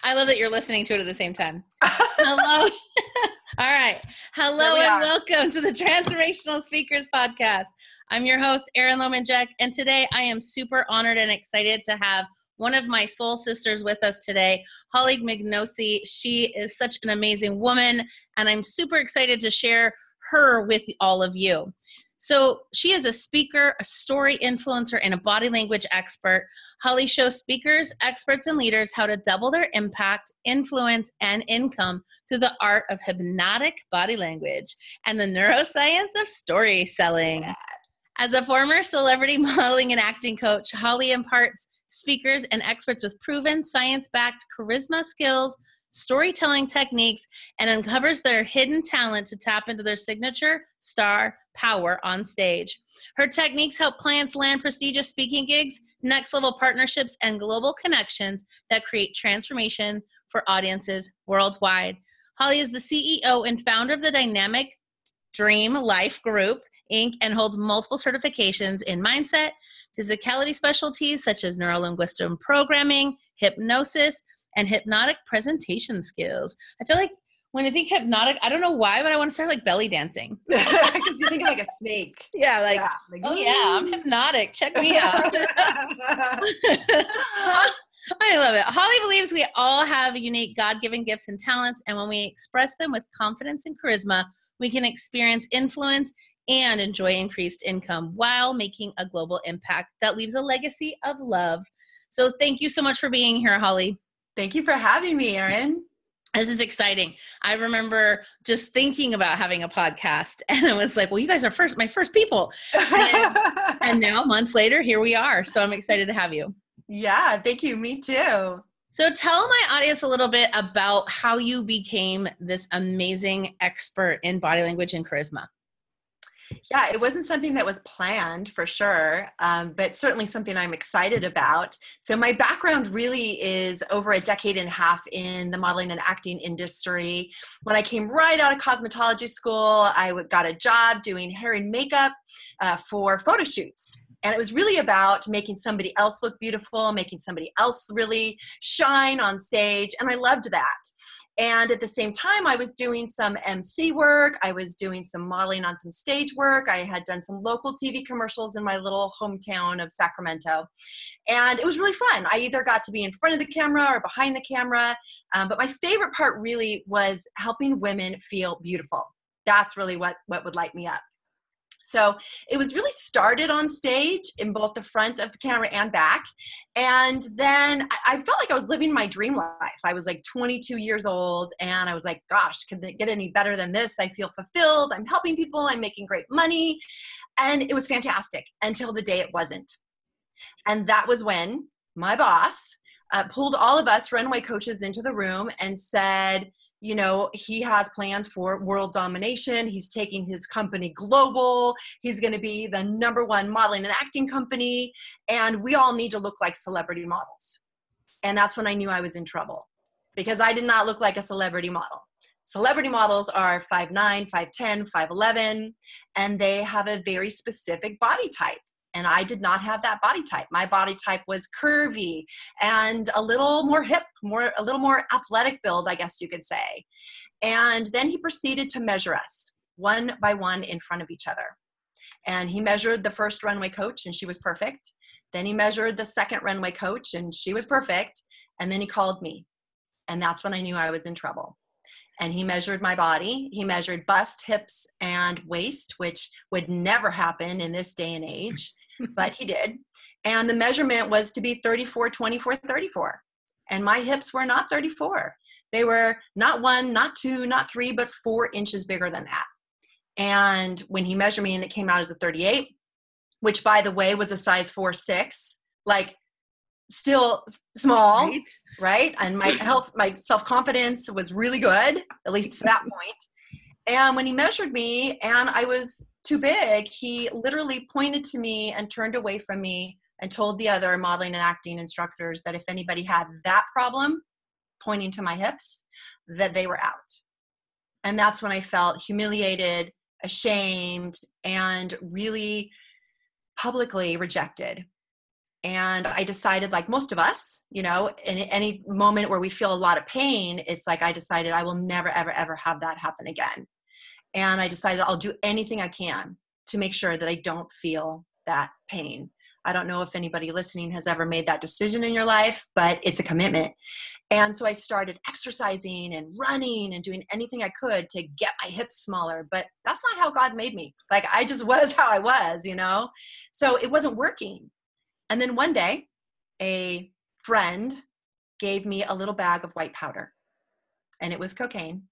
I love that you're listening to it at the same time. Hello. All right. Hello and welcome to the Transformational Speakers podcast. I'm your host, Erin Lomanjek, and today I am super honored and excited to have one of my soul sisters with us today, Holley Mignosi. She is such an amazing woman, and I'm super excited to share her with all of you. So she is a speaker, a story influencer, and a body language expert. Holley shows speakers, experts, and leaders how to double their impact, influence, and income through the art of hypnotic body language and the neuroscience of story selling. As a former celebrity modeling and acting coach, Holley imparts speakers and experts with proven science-backed charisma skills, storytelling techniques, and uncovers their hidden talent to tap into their signature star power on stage. Her techniques help clients land prestigious speaking gigs, next-level partnerships, and global connections that create transformation for audiences worldwide. Holley is the CEO and founder of the Dynamic Dream Life Group, Inc., and holds multiple certifications in mindset, physicality specialties such as Neuro-linguistic Programming, Hypnosis, and Hypnotic Presentation Skills. I feel like when I think hypnotic, I don't know why, but I want to start like belly dancing. Because you think of like a snake. Yeah, like oh yeah, I'm hypnotic. Check me out. I love it. Holley believes we all have unique God-given gifts and talents, and when we express them with confidence and charisma, we can experience influence and enjoy increased income while making a global impact that leaves a legacy of love. So thank you so much for being here, Holley. Thank you for having me, Erin. This is exciting. I remember just thinking about having a podcast, and I was like, well, you guys are my first people. And now months later, here we are. So I'm excited to have you. Yeah, thank you. Me too. So tell my audience a little bit about how you became this amazing expert in body language and charisma. Yeah, it wasn't something that was planned for sure, but certainly something I'm excited about. So my background really is over a decade and a half in the modeling and acting industry. When I came right out of cosmetology school, I got a job doing hair and makeup for photo shoots. And it was really about making somebody else look beautiful, making somebody else really shine on stage. And I loved that. And at the same time, I was doing some MC work. I was doing some modeling on some stage work. I had done some local TV commercials in my little hometown of Sacramento. And it was really fun. I either got to be in front of the camera or behind the camera. But my favorite part really was helping women feel beautiful. That's really what would light me up. So it was really started on stage in both the front of the camera and back. And then I felt like I was living my dream life. I was like 22 years old and I was like, gosh, could it get any better than this? I feel fulfilled. I'm helping people. I'm making great money. And it was fantastic until the day it wasn't. And that was when my boss pulled all of us runway coaches into the room and said, you know, he has plans for world domination. He's taking his company global. He's going to be the #1 modeling and acting company. And we all need to look like celebrity models. And that's when I knew I was in trouble because I did not look like a celebrity model. Celebrity models are 5'9", 5'10", 5'11", and they have a very specific body type. And I did not have that body type. My body type was curvy and a little more hip, a little more athletic build, I guess you could say. And then he proceeded to measure us one by one in front of each other. And he measured the first runway coach and she was perfect. Then he measured the second runway coach and she was perfect. And then he called me. And that's when I knew I was in trouble. And he measured my body. He measured bust, hips, and waist, which would never happen in this day and age, but he did. And the measurement was to be 34, 24, 34. And my hips were not 34. They were not 1, not 2, not 3, but 4 inches bigger than that. And when he measured me and it came out as a 38, which by the way was a size 4'6", like still small, right? And my self-confidence was really good, at least to that point. And when he measured me and I was too big, he literally pointed to me and turned away from me and told the other modeling and acting instructors that if anybody had that problem, pointing to my hips, that they were out. And that's when I felt humiliated, ashamed, and really publicly rejected. And I decided, like most of us, in any moment where we feel a lot of pain, it's like I decided I will never, ever, ever have that happen again. And I decided I'll do anything I can to make sure that I don't feel that pain. I don't know if anybody listening has ever made that decision in your life, but it's a commitment. And so I started exercising and running and doing anything I could to get my hips smaller. But that's not how God made me. Like, I just was how I was, So it wasn't working. And then one day, a friend gave me a little bag of white powder, and it was cocaine.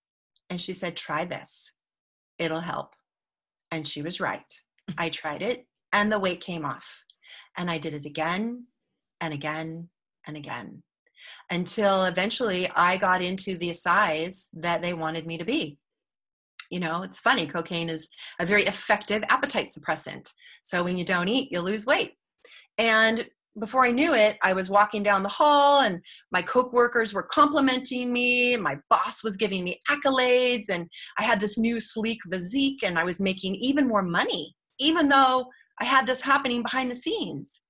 And she said, try this. It'll help. And she was right. I tried it, and the weight came off. And I did it again and again and again, until eventually I got into the size that they wanted me to be. It's funny. Cocaine is a very effective appetite suppressant. So when you don't eat, you lose weight. And before I knew it, I was walking down the hall, and my co-workers were complimenting me. My boss was giving me accolades, and I had this new sleek physique, and I was making even more money, even though I had this happening behind the scenes.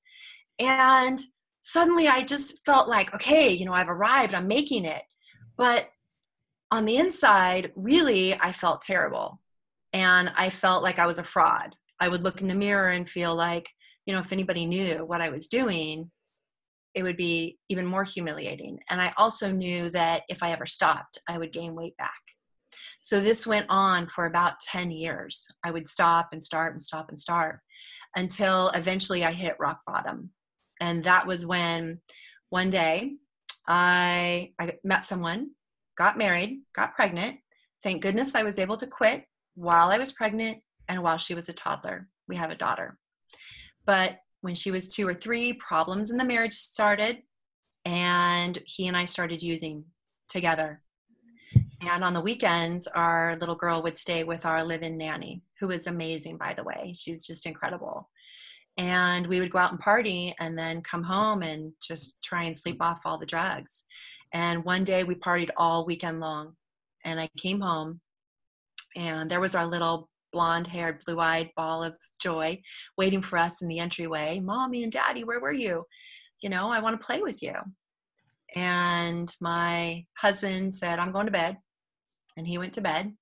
And suddenly I just felt like, okay, I've arrived, I'm making it. But on the inside, really, I felt terrible. And I felt like I was a fraud. I would look in the mirror and feel like, if anybody knew what I was doing, it would be even more humiliating. And I also knew that if I ever stopped, I would gain weight back. So this went on for about 10 years. I would stop and start and stop and start until eventually I hit rock bottom. And that was when one day I met someone, got married, got pregnant. Thank goodness I was able to quit while I was pregnant and while she was a toddler. We have a daughter. But when she was 2 or 3, problems in the marriage started, and he and I started using together. And on the weekends, our little girl would stay with our live-in nanny, who is amazing, by the way. She's just incredible. And we would go out and party and then come home and just try and sleep off all the drugs. And one day we partied all weekend long. And I came home, and there was our little blonde-haired, blue-eyed ball of joy waiting for us in the entryway. Mommy and Daddy, where were you? I want to play with you. And my husband said, I'm going to bed. And he went to bed.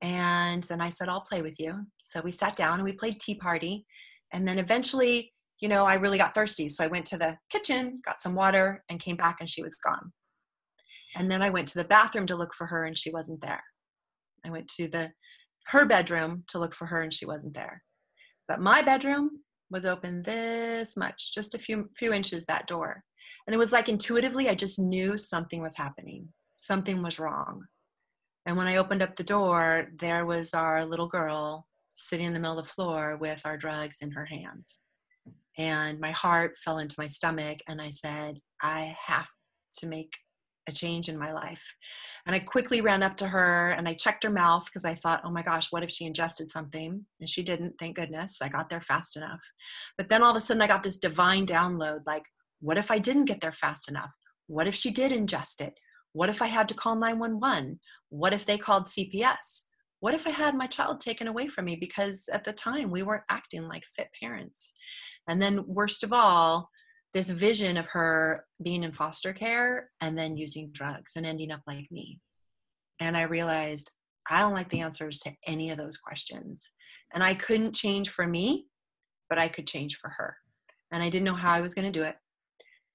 And then I said, I'll play with you. So we sat down and we played tea party. And then eventually, I really got thirsty. So I went to the kitchen, got some water, and came back, and she was gone. And then I went to the bathroom to look for her, and she wasn't there. I went to her bedroom to look for her, and she wasn't there. But my bedroom was open this much, just a few inches, that door. And it was like intuitively, I just knew something was happening. Something was wrong. And when I opened up the door, there was our little girl sitting in the middle of the floor with our drugs in her hands. And my heart fell into my stomach, and I said, I have to make a change in my life. And I quickly ran up to her and I checked her mouth, because I thought, oh my gosh, what if she ingested something? And she didn't, thank goodness. I got there fast enough. But then all of a sudden I got this divine download, like, what if I didn't get there fast enough? What if she did ingest it? What if I had to call 911? What if they called CPS? What if I had my child taken away from me? Because at the time we weren't acting like fit parents. And then worst of all, this vision of her being in foster care and then using drugs and ending up like me. And I realized I don't like the answers to any of those questions. And I couldn't change for me, but I could change for her. And I didn't know how I was going to do it,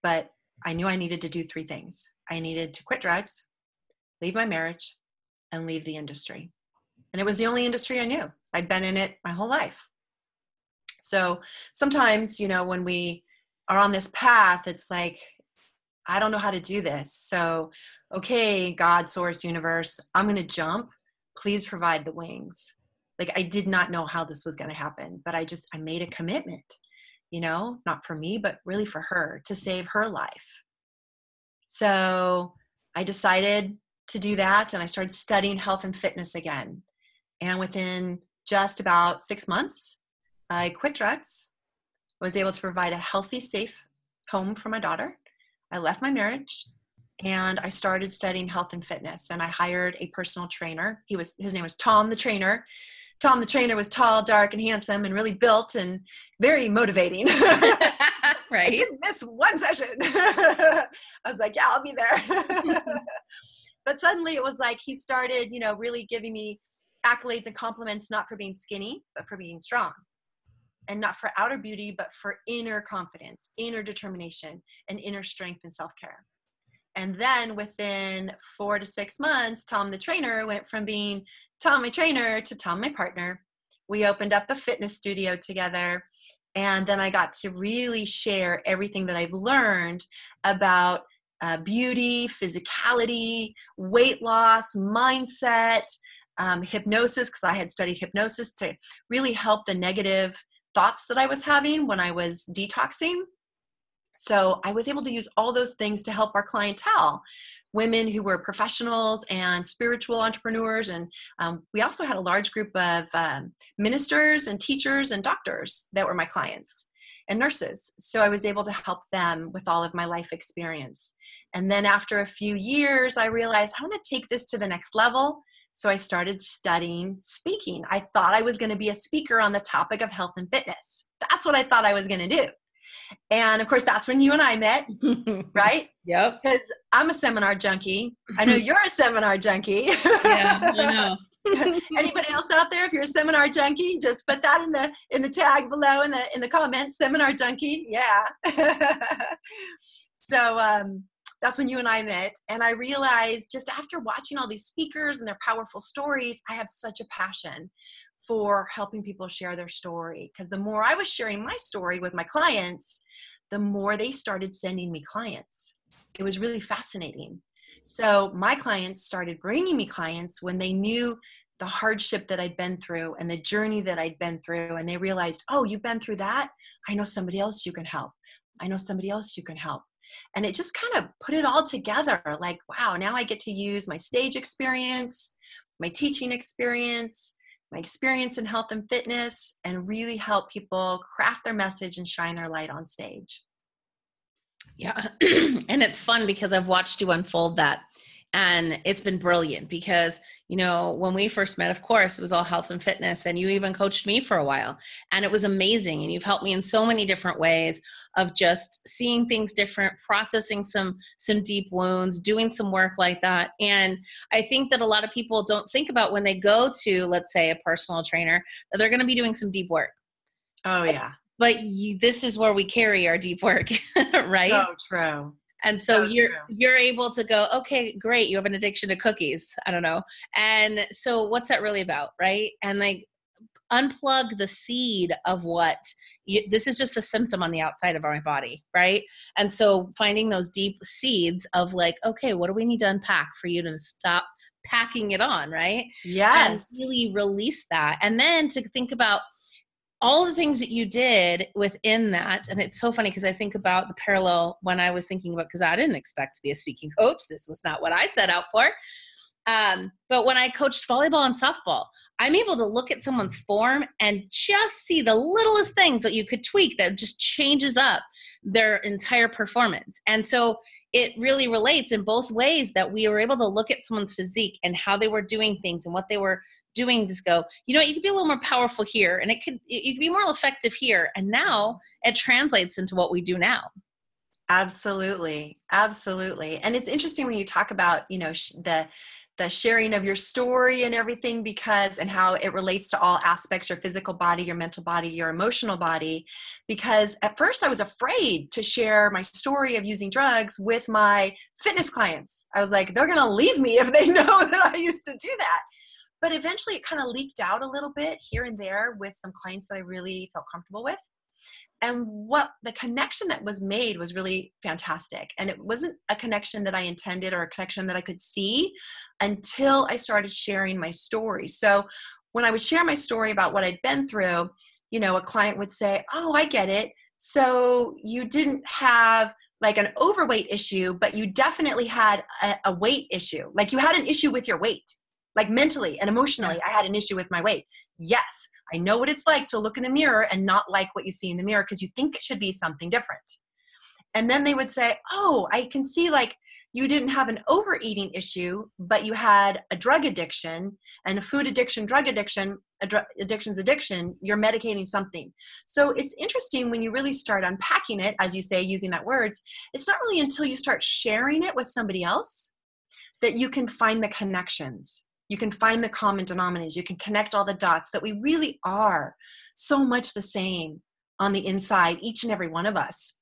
but I knew I needed to do 3 things. I needed to quit drugs, leave my marriage, and leave the industry. And it was the only industry I knew. I'd been in it my whole life. So sometimes, when we are on this path, it's like, I don't know how to do this. So, okay, God, source, universe, I'm going to jump. Please provide the wings. Like, I did not know how this was going to happen, but I made a commitment, not for me, but really for her, to save her life. So I decided to do that, and I started studying health and fitness again. And within just about 6 months, I quit drugs. I was able to provide a healthy, safe home for my daughter. I left my marriage, and I started studying health and fitness. And I hired a personal trainer. His name was Tom the trainer. Tom the trainer was tall, dark, and handsome, and really built and very motivating. Right. I didn't miss one session. I was like, yeah, I'll be there. But suddenly it was like he started, really giving me accolades and compliments, not for being skinny, but for being strong. And not for outer beauty, but for inner confidence, inner determination, and inner strength and self-care. And then within 4 to 6 months, Tom the trainer went from being Tom my trainer to Tom my partner. We opened up a fitness studio together. And then I got to really share everything that I've learned about beauty, physicality, weight loss, mindset, hypnosis, because I had studied hypnosis to really help the negative thoughts that I was having when I was detoxing. So I was able to use all those things to help our clientele, women who were professionals and spiritual entrepreneurs. And we also had a large group of ministers and teachers and doctors that were my clients and nurses. So I was able to help them with all of my life experience. And then after a few years, I realized I want to take this to the next level. So I started studying speaking. I thought I was going to be a speaker on the topic of health and fitness. That's what I thought I was going to do. And of course, that's when you and I met, right? Yep. Because I'm a seminar junkie. I know you're a seminar junkie. Yeah, I know. Anybody else out there? If you're a seminar junkie, just put that in the tag below in the comments. Seminar junkie, yeah. So that's when you and I met. And I realized just after watching all these speakers and their powerful stories, I have such a passion for helping people share their story. Because the more I was sharing my story with my clients, the more they started sending me clients. It was really fascinating. So my clients started bringing me clients when they knew the hardship that I'd been through and the journey that I'd been through. And they realized, oh, you've been through that? I know somebody else you can help. I know somebody else you can help. And it just kind of put it all together. Like, wow, now I get to use my stage experience, my teaching experience, my experience in health and fitness, and really help people craft their message and shine their light on stage. Yeah. And it's fun because I've watched you unfold that. And it's been brilliant because, when we first met, of course, it was all health and fitness, and you even coached me for a while, and it was amazing. And you've helped me in so many different ways of just seeing things different, processing some deep wounds, doing some work like that. And I think that a lot of people don't think about when they go to, let's say, a personal trainer, that they're going to be doing some deep work. Oh, yeah. But this is where we carry our deep work, right? So true. And so you're able to go, okay, great. You have an addiction to cookies. I don't know. And so what's that really about? Right. And like unplug the seed of this is just a symptom on the outside of my body. Right. And so finding those deep seeds of like, okay, what do we need to unpack for you to stop packing it on? Right. Yes. And really release that. And then to think about all the things that you did within that. And it's so funny because I think about the parallel when I was thinking about, because I didn't expect to be a speaking coach. This was not what I set out for. But when I coached volleyball and softball, I'm able to look at someone's form and just see the littlest things that you could tweak that just changes up their entire performance. And so it really relates in both ways that we were able to look at someone's physique and how they were doing things and what they were doing, just go, you could be a little more powerful here, and you could be more effective here. And now it translates into what we do now. Absolutely. Absolutely. And it's interesting when you talk about, the sharing of your story and everything, and how it relates to all aspects, your physical body, your mental body, your emotional body, because at first I was afraid to share my story of using drugs with my fitness clients. I was like, they're going to leave me if they know that I used to do that. But eventually it kind of leaked out a little bit here and there with some clients that I really felt comfortable with. And what the connection that was made was really fantastic. And it wasn't a connection that I intended or a connection that I could see until I started sharing my story. So when I would share my story about what I'd been through, a client would say, oh, I get it. So you didn't have like an overweight issue, but you definitely had a weight issue. Like you had an issue with your weight. Like mentally and emotionally, I had an issue with my weight. Yes, I know what it's like to look in the mirror and not like what you see in the mirror because you think it should be something different. And then they would say, oh, I can see like you didn't have an overeating issue, but you had a drug addiction, and a food addiction, drug addiction, addiction's addiction, you're medicating something. So it's interesting when you really start unpacking it, as you say, using that words, it's not really until you start sharing it with somebody else that you can find the connections. You can find the common denominators. You can connect all the dots, that we really are so much the same on the inside, each and every one of us.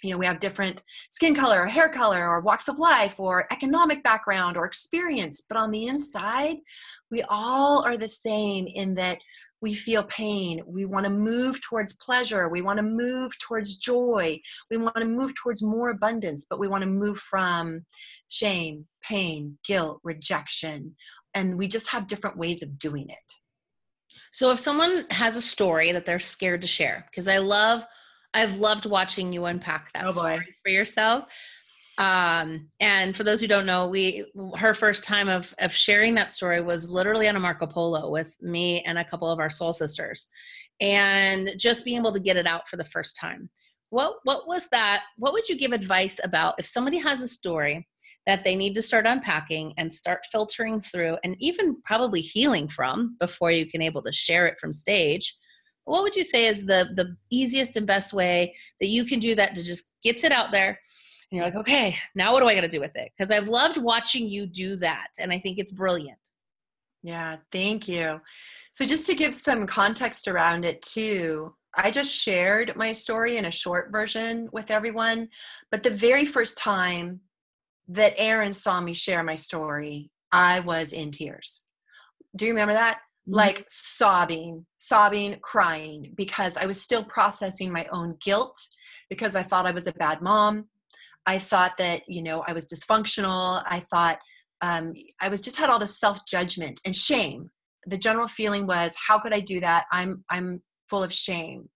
You know, we have different skin color or hair color or walks of life or economic background or experience, but on the inside, we all are the same in that we feel pain. We want to move towards pleasure. We want to move towards joy. We want to move towards more abundance, but we want to move from shame, pain, guilt, rejection. And we just have different ways of doing it. So if someone has a story that they're scared to share, because I've loved watching you unpack that story for yourself. And for those who don't know, her first time of sharing that story was literally on a Marco Polo with me and a couple of our soul sisters, and just being able to get it out for the first time. What was that? What would you give advice about if somebody has a story that they need to start unpacking and start filtering through and even probably healing from before you can able to share it from stage? What would you say is the easiest and best way that you can do that to just get it out there? And you're like, okay, now what do I got to do with it? Because I've loved watching you do that. And I think it's brilliant. Yeah, thank you. So just to give some context around it too, I just shared my story in a short version with everyone. But the very first time that Aaron saw me share my story, I was in tears. Do you remember that? Like sobbing, crying, because I was still processing my own guilt, because I thought I was a bad mom. I thought that, you know, I was dysfunctional. I thought I was just had all this self-judgment and shame. The general feeling was, how could I do that? I'm full of shame.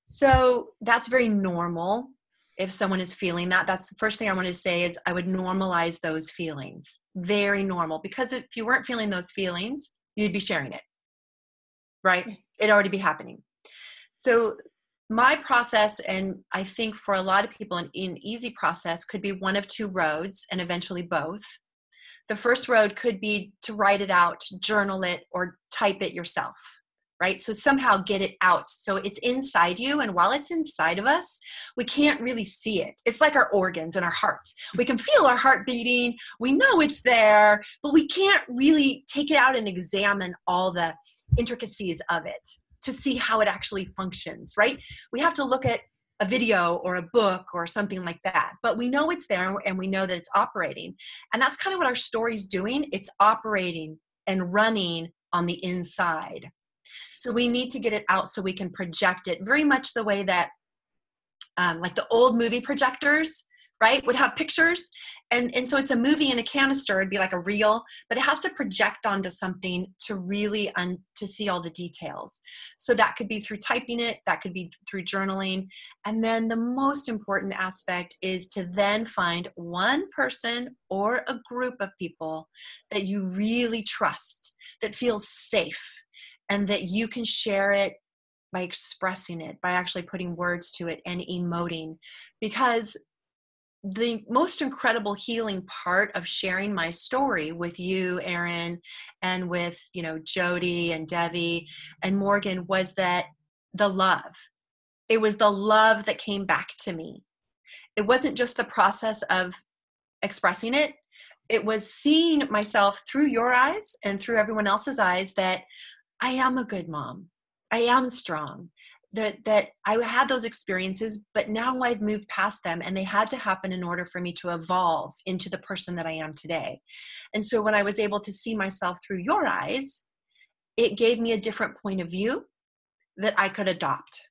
So that's very normal. If someone is feeling that, that's the first thing I want to say is I would normalize those feelings. Very normal, because if you weren't feeling those feelings, you'd be sharing it, right? It'd already be happening. So my process, and I think for a lot of people, an easy process could be one of two roads, and eventually both. The first road could be to write it out, journal it, or type it yourself, right? So somehow get it out. So it's inside you. And while it's inside of us, we can't really see it. It's like our organs and our heart. We can feel our heart beating. We know it's there, but we can't really take it out and examine all the intricacies of it to see how it actually functions, right? We have to look at a video or a book or something like that, but we know it's there and we know that it's operating. And that's kind of what our story's doing. It's operating and running on the inside. So we need to get it out so we can project it very much the way that like the old movie projectors, right, would have pictures. And so it's a movie in a canister. It'd be like a reel, but it has to project onto something to really to see all the details. So that could be through typing it. That could be through journaling. And then the most important aspect is to then find one person or a group of people that you really trust, that feels safe, and that you can share it by expressing it, by actually putting words to it and emoting. Because the most incredible healing part of sharing my story with you, Erin, and with, you know, Jody and Debbie and Morgan was that the love. It was the love that came back to me. It wasn't just the process of expressing it. It was seeing myself through your eyes and through everyone else's eyes that I am a good mom. I am strong. That I had those experiences, but now I've moved past them, and they had to happen in order for me to evolve into the person that I am today. And so when I was able to see myself through your eyes, it gave me a different point of view that I could adopt.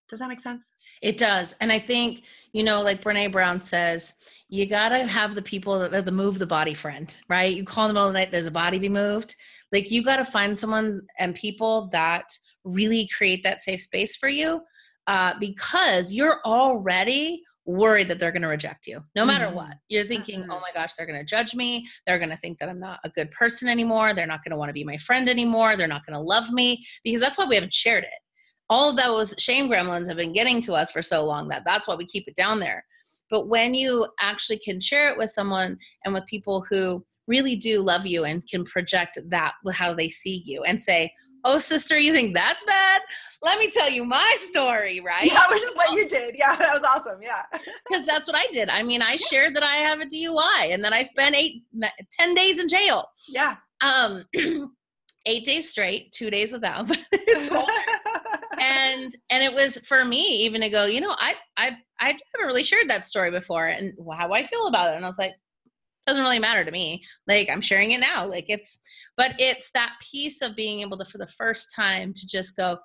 Does that make sense? It does. And I think, you know, like Brene Brown says, you got to have the people that move the body friend, right? You call them all the night, there's a body be moved. Like you got to find someone and people that really create that safe space for you because you're already worried that they're going to reject you no matter what. You're thinking, oh my gosh, they're going to judge me. They're going to think that I'm not a good person anymore. They're not going to want to be my friend anymore. They're not going to love me, because that's why we haven't shared it. all of those shame gremlins have been getting to us for so long that's why we keep it down there. But when you actually can share it with someone and with people who really do love you and can project that with how they see you and say, oh, sister, you think that's bad? Let me tell you my story, right? Yeah, which is what you did. Yeah, that was awesome. Yeah. Because that's what I did. I mean, I shared that I have a DUI and then I spent 10 days in jail. Yeah. 8 days straight, 2 days without. and it was for me even to go, I haven't really shared that story before and how I feel about it. And I was like, doesn't really matter to me. Like, I'm sharing it now. Like, but it's that piece of being able to, for the first time, to just go,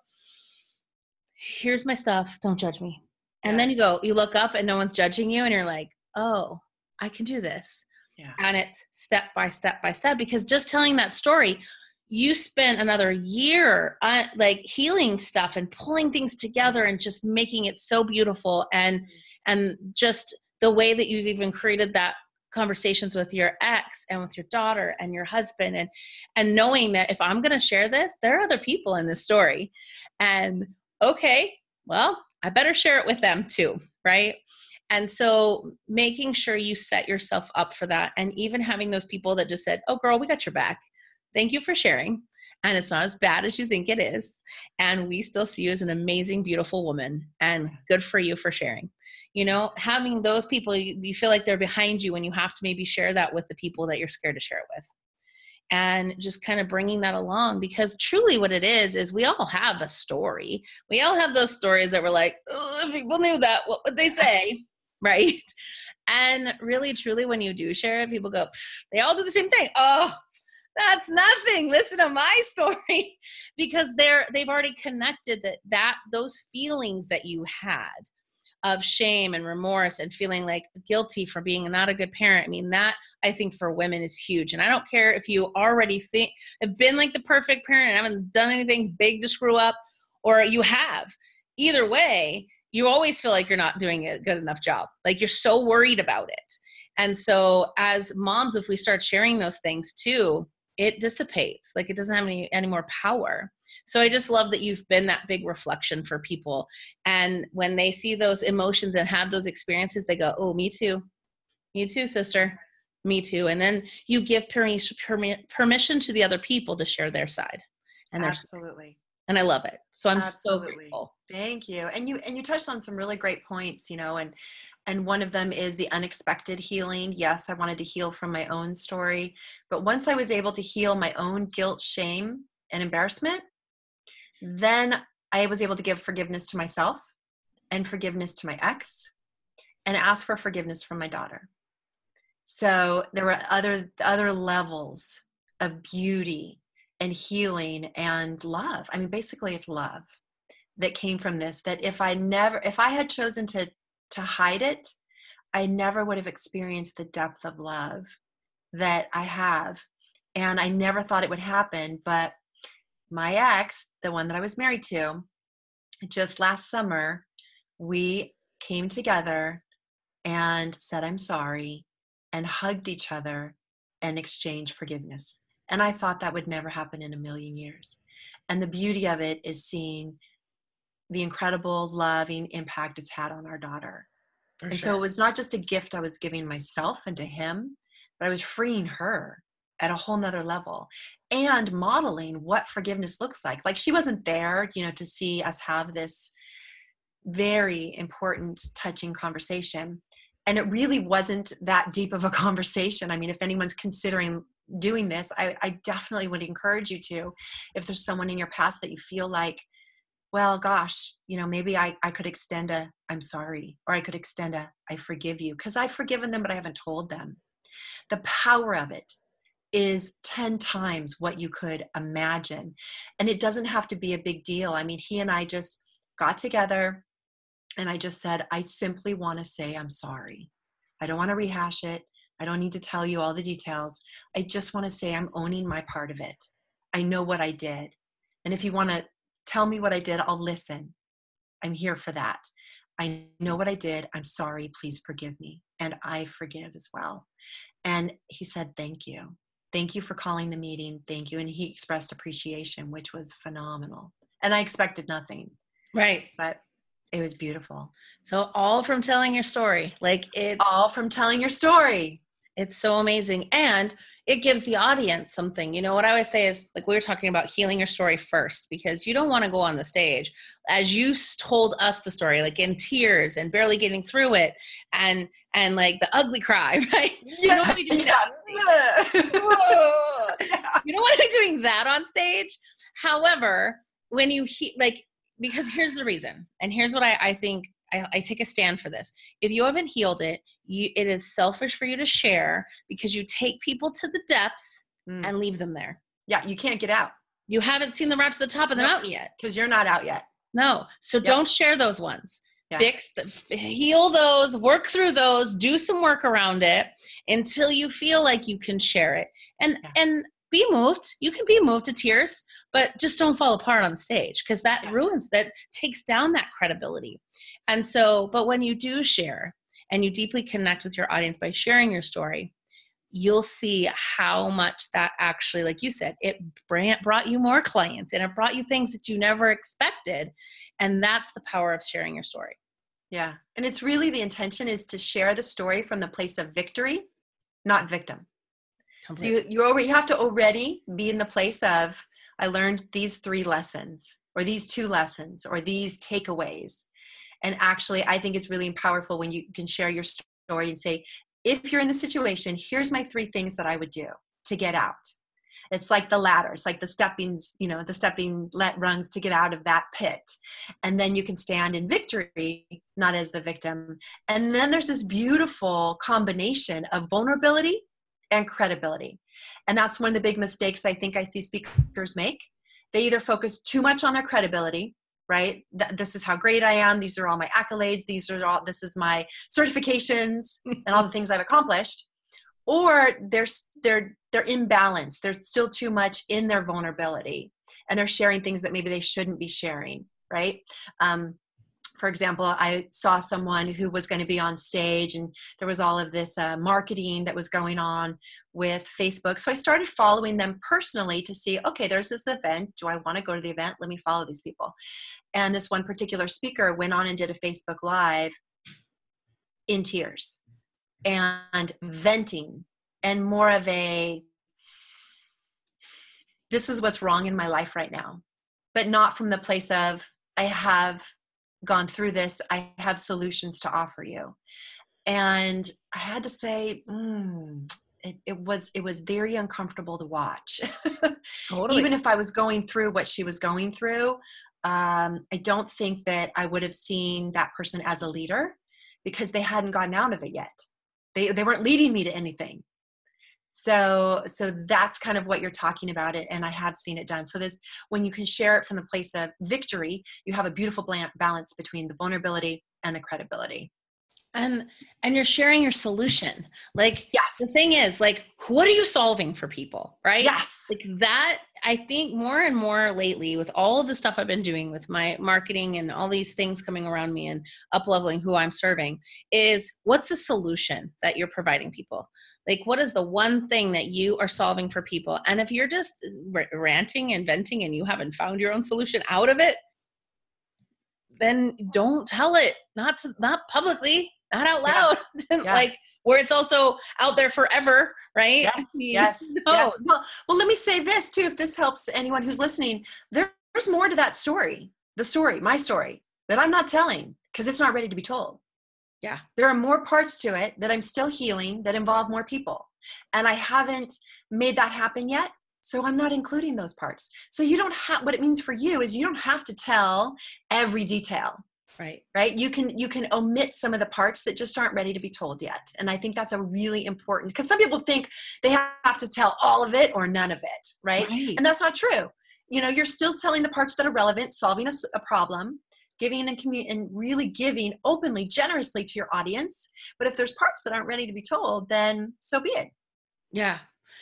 here's my stuff. Don't judge me. And then you look up and no one's judging you. And you're like, oh, I can do this. Yeah. And it's step by step by step, because just telling that story, you spent another year like healing stuff and pulling things together and just making it so beautiful. And just the way that you've even created that conversations with your ex and with your daughter and your husband, and knowing that if I'm going to share this, there are other people in this story, and okay, well, I better share it with them too. Right. And so making sure you set yourself up for that. And even having those people that just said, oh girl, we got your back. Thank you for sharing. And it's not as bad as you think it is. And we still see you as an amazing, beautiful woman, and good for you for sharing. Having those people, you feel like they're behind you when you have to maybe share that with the people that you're scared to share it with. And just kind of bringing that along, because truly what it is we all have a story. We all have those stories that we're like, oh, if people knew that, what would they say? Right. And really, truly, when you do share it, people go, they all do the same thing. Oh, that's nothing. Listen to my story. Because they've already connected that those feelings that you had of shame and remorse and feeling like guilty for being not a good parent. I mean, that I think for women is huge. And I don't care if you already have been like the perfect parent and haven't done anything big to screw up, or you have. Either way, you always feel like you're not doing a good enough job. Like, you're so worried about it. And so as moms, if we start sharing those things too, it dissipates. Like, it doesn't have any more power. So I just love that you've been that big reflection for people. And when they see those emotions and have those experiences, they go, oh, me too. Me too, sister. Me too. And then you give permission to the other people to share their side. And absolutely. And I love it. So I'm so grateful. Thank you. And you touched on some really great points, and one of them is the unexpected healing. Yes, I wanted to heal from my own story. But once I was able to heal my own guilt, shame, and embarrassment, then I was able to give forgiveness to myself and forgiveness to my ex, and ask for forgiveness from my daughter. So there were other levels of beauty and healing and love. I mean, basically it's love that came from this, that if I had chosen to hide it, I never would have experienced the depth of love that I have. And I never thought it would happen. But my ex, the one that I was married to, just last summer, we came together and said, I'm sorry, and hugged each other and exchanged forgiveness. And I thought that would never happen in a million years. And the beauty of it is seeing the incredible loving impact it's had on our daughter. So it was not just a gift I was giving myself and to him, but I was freeing her at a whole nother level and modeling what forgiveness looks like. Like, she wasn't there, to see us have this very important, touching conversation. And it really wasn't that deep of a conversation. I mean, if anyone's considering doing this, I definitely would encourage you to, if there's someone in your past that you feel like, well, gosh, maybe I could extend a, I'm sorry, or I could extend a, I forgive you, because I've forgiven them, but I haven't told them. The power of it is 10 times what you could imagine. And it doesn't have to be a big deal. I mean, he and I just got together and I just said, I simply want to say, I'm sorry. I don't want to rehash it. I don't need to tell you all the details. I just want to say I'm owning my part of it. I know what I did. And if you want to tell me what I did, I'll listen. I'm here for that. I know what I did. I'm sorry. Please forgive me. And I forgive as well. And he said, thank you. Thank you for calling the meeting. Thank you. And he expressed appreciation, which was phenomenal. And I expected nothing. Right. But it was beautiful. So all from telling your story. Like it's all from telling your story. It's so amazing. And it gives the audience something. You know, what I always say is, like, we were talking about healing your story first, because you don't want to go on the stage as you told us the story, like in tears and barely getting through it, and like the ugly cry, right? Yeah. You don't want to be doing that. You don't want to be doing that on stage. However, when you because here's the reason, and here's what I think. I take a stand for this. If you haven't healed it, it is selfish for you to share, because you take people to the depths and leave them there. Yeah, you can't get out. You haven't seen the route to the top of the mountain yet. Because you're not out yet. No. So don't share those ones. Yeah. Heal those, work through those, do some work around it until you feel like you can share it. And be moved. You can be moved to tears, but just don't fall apart on stage, because that takes down that credibility. And so, but when you do share and you deeply connect with your audience by sharing your story, you'll see how much that actually, like you said, it brought you more clients, and it brought you things that you never expected. And that's the power of sharing your story. Yeah. And it's really, the intention is to share the story from the place of victory, not victim. So you have to already be in the place of, I learned these 3 lessons, or these 2 lessons, or these takeaways. And actually, I think it's really powerful when you can share your story and say, if you're in the situation, here's my 3 things that I would do to get out. It's like the ladder. It's like the stepping rungs to get out of that pit. And then you can stand in victory, not as the victim. And then there's this beautiful combination of vulnerability and credibility. And that's one of the big mistakes I think I see speakers make. They either focus too much on their credibility, right? This is how great I am. These are all my accolades. This is my certifications and all the things I've accomplished. Or they're imbalanced. They're still too much in their vulnerability, and they're sharing things that maybe they shouldn't be sharing, right? For example, I saw someone who was going to be on stage, and there was all of this marketing that was going on with Facebook. So I started following them personally to see, okay, there's this event. Do I want to go to the event? Let me follow these people. And this one particular speaker went on and did a Facebook Live in tears and venting, and more of a, this is what's wrong in my life right now, but not from the place of, I have gone through this, I have solutions to offer you. And I had to say, it was very uncomfortable to watch. Totally. Even if I was going through what she was going through, I don't think that I would have seen that person as a leader, because they hadn't gotten out of it yet. They weren't leading me to anything. So that's kind of what you're talking about it. And I have seen it done. So this, when you can share it from the place of victory, you have a beautiful balance between the vulnerability and the credibility. And you're sharing your solution. Like, yes. The thing is, like, what are you solving for people? Right? Yes. Like that, I think more and more lately, with all of the stuff I've been doing with my marketing and all these things coming around me and up-leveling who I'm serving, is what's the solution that you're providing people? Like, what is the one thing that you are solving for people? And if you're just ranting and venting and you haven't found your own solution out of it, then don't tell it, not publicly, not out loud, like where it's also out there forever, right? Yes. Well, let me say this too, if this helps anyone who's listening, there's more to that story, my story, that I'm not telling because it's not ready to be told. Yeah. There are more parts to it that I'm still healing that involve more people. And I haven't made that happen yet. So I'm not including those parts. So you don't have, what it means for you is you don't have to tell every detail. Right. You can omit some of the parts that just aren't ready to be told yet. And I think that's a really important, because some people think they have to tell all of it or none of it. Right. And that's not true. You're still telling the parts that are relevant, solving a problem, giving and really giving openly, generously to your audience. But if there's parts that aren't ready to be told, then so be it. Yeah.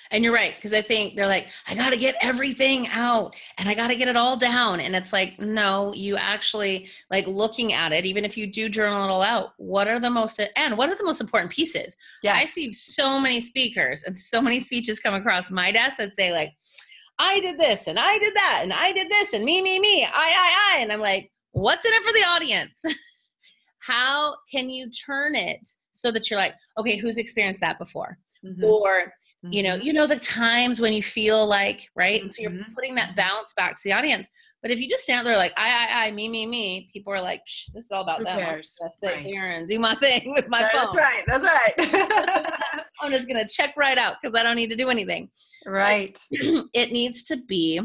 And you're right. Because I think they're like, I got to get everything out and I got to get it all down. And it's like, no, you actually, like, looking at it, even if you do journal it all out, what are the most important pieces? Yes. I see so many speakers and so many speeches come across my desk that say, like, I did this and I did that and I did this and me, I. And I'm like, what's in it for the audience? How can you turn it so that you're like, okay, who's experienced that before? Mm-hmm. Or, you know, the times when you feel like, right? And so you're putting that bounce back to the audience. But if you just stand there like, I, me, people are like, this is all about them. Cares? I'm gonna sit here and do my thing with my phone. That's right. I'm just going to check right out because I don't need to do anything. Right. But it needs to be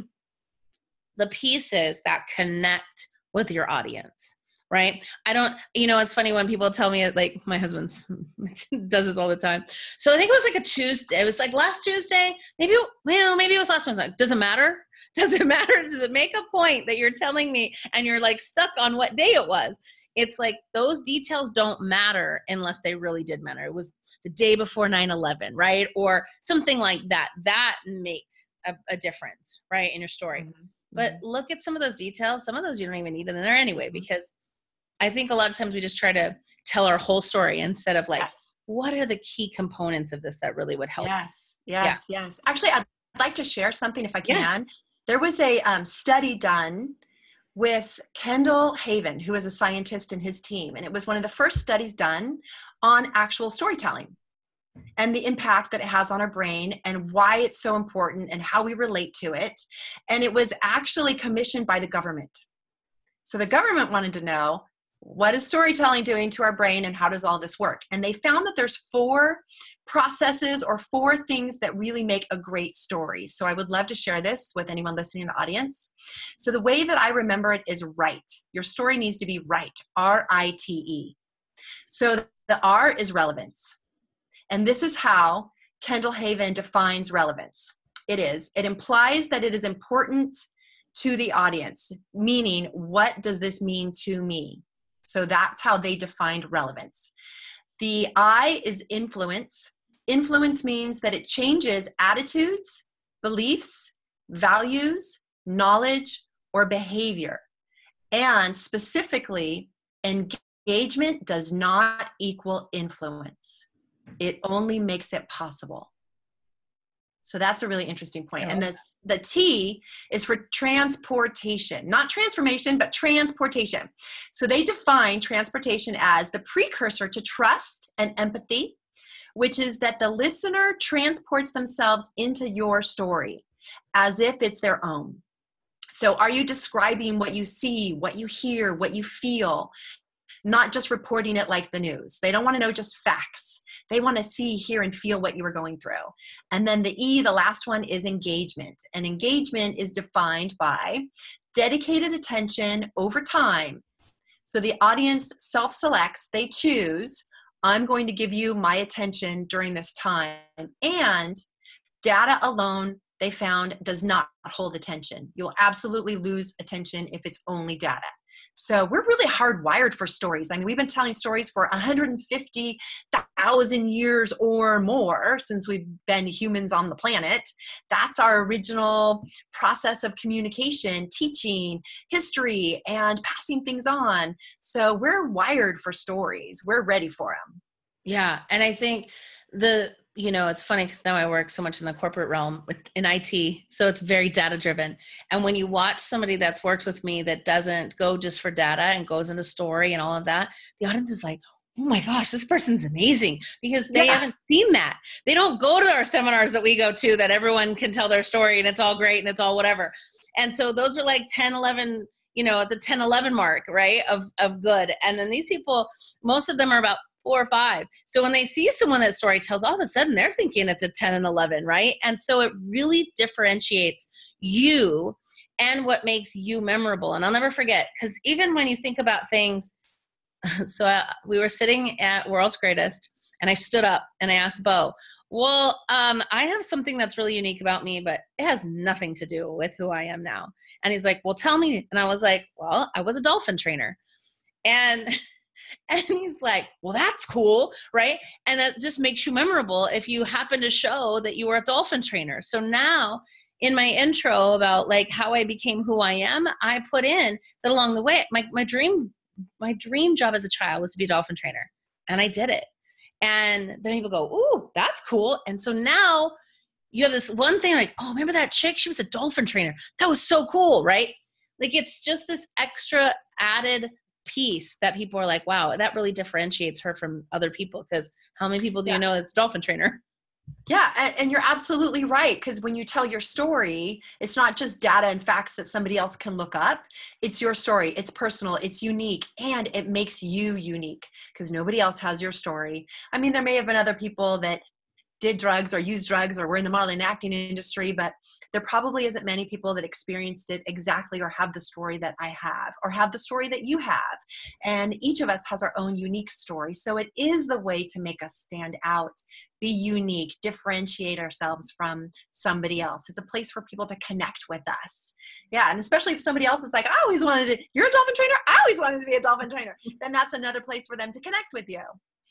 the pieces that connect with your audience. Right. It's funny when people tell me, like, my husband does this all the time. So I think it was like a Tuesday. It was like last Tuesday. Maybe it was last Wednesday. Does it matter? Does it matter? Does it make a point that you're telling me and you're like stuck on what day it was? It's like those details don't matter unless they really did matter. It was the day before 9/11, right? Or something like that. That makes a difference, right, in your story. Mm-hmm. But look at some of those details. Some of those you don't even need in there anyway, because I think a lot of times we just try to tell our whole story instead of like, what are the key components of this that really would help? Yes. Actually, I'd like to share something if I can. Yeah. There was a study done with Kendall Haven, who is a scientist, and his team. And it was one of the first studies done on actual storytelling and the impact that it has on our brain and why it's so important and how we relate to it. And it was actually commissioned by the government. So the government wanted to know, what is storytelling doing to our brain and how does all this work? And they found that there's 4 processes or 4 things that really make a great story. So I would love to share this with anyone listening in the audience. So the way that I remember it is right. Your story needs to be right, R-I-T-E. So the R is relevance. And this is how Kendall Haven defines relevance. It implies that it is important to the audience, meaning what does this mean to me? So that's how they defined relevance. The I is influence. Influence means that it changes attitudes, beliefs, values, knowledge, or behavior. And specifically, engagement does not equal influence. It only makes it possible. So that's a really interesting point. And the T is for transportation, not transformation, but transportation. So they define transportation as the precursor to trust and empathy, which is that the listener transports themselves into your story as if it's their own. So are you describing what you see, what you hear, what you feel? Not just reporting it like the news. They don't want to know just facts. They want to see, hear, and feel what you were going through. And then the E, the last one, is engagement. And engagement is defined by dedicated attention over time. So the audience self-selects, they choose, I'm going to give you my attention during this time. And data alone, they found, does not hold attention. You'll absolutely lose attention if it's only data. So we're really hardwired for stories. I mean, we've been telling stories for 150,000 years or more since we've been humans on the planet. That's our original process of communication, teaching, history, and passing things on. So we're wired for stories. We're ready for them. Yeah. And I think it's funny because now I work so much in the corporate realm in IT. So it's very data driven. And when you watch somebody that's worked with me that doesn't go just for data and goes into story and all of that, the audience is like, oh my gosh, this person's amazing, because they haven't seen that. They don't go to our seminars that we go to that everyone can tell their story and it's all great and it's all whatever. And so those are like 10, 11, at the 10, 11 mark, right, of good. And then these people, most of them are about 4 or 5. So when they see someone that story tells, all of a sudden they're thinking it's a 10 and 11, right? And so it really differentiates you and what makes you memorable. And I'll never forget, because even when you think about things, we were sitting at World's Greatest and I stood up and I asked Bo, well, I have something that's really unique about me, but it has nothing to do with who I am now. And he's like, well, tell me. And I was like, well, I was a dolphin trainer. And he's like, well, that's cool, right? And that just makes you memorable if you happen to show that you were a dolphin trainer. So now in my intro about like how I became who I am, I put in that along the way, my dream job as a child was to be a dolphin trainer. And I did it. And then people go, ooh, that's cool. And so now you have this one thing like, oh, remember that chick? She was a dolphin trainer. That was so cool, right? Like it's just this extra added piece that people are like, wow, that really differentiates her from other people. Because how many people do you know that's a dolphin trainer? Yeah, and you're absolutely right, because when you tell your story, it's not just data and facts that somebody else can look up. It's your story. It's personal. It's unique, and it makes you unique because nobody else has your story. I mean, there may have been other people that did drugs or used drugs or were in the modeling and acting industry, but there probably isn't many people that experienced it exactly or have the story that I have or have the story that you have. And each of us has our own unique story. So it is the way to make us stand out, be unique, differentiate ourselves from somebody else. It's a place for people to connect with us. Yeah, and especially if somebody else is like, I always wanted to, you're a dolphin trainer? I always wanted to be a dolphin trainer. Then that's another place for them to connect with you.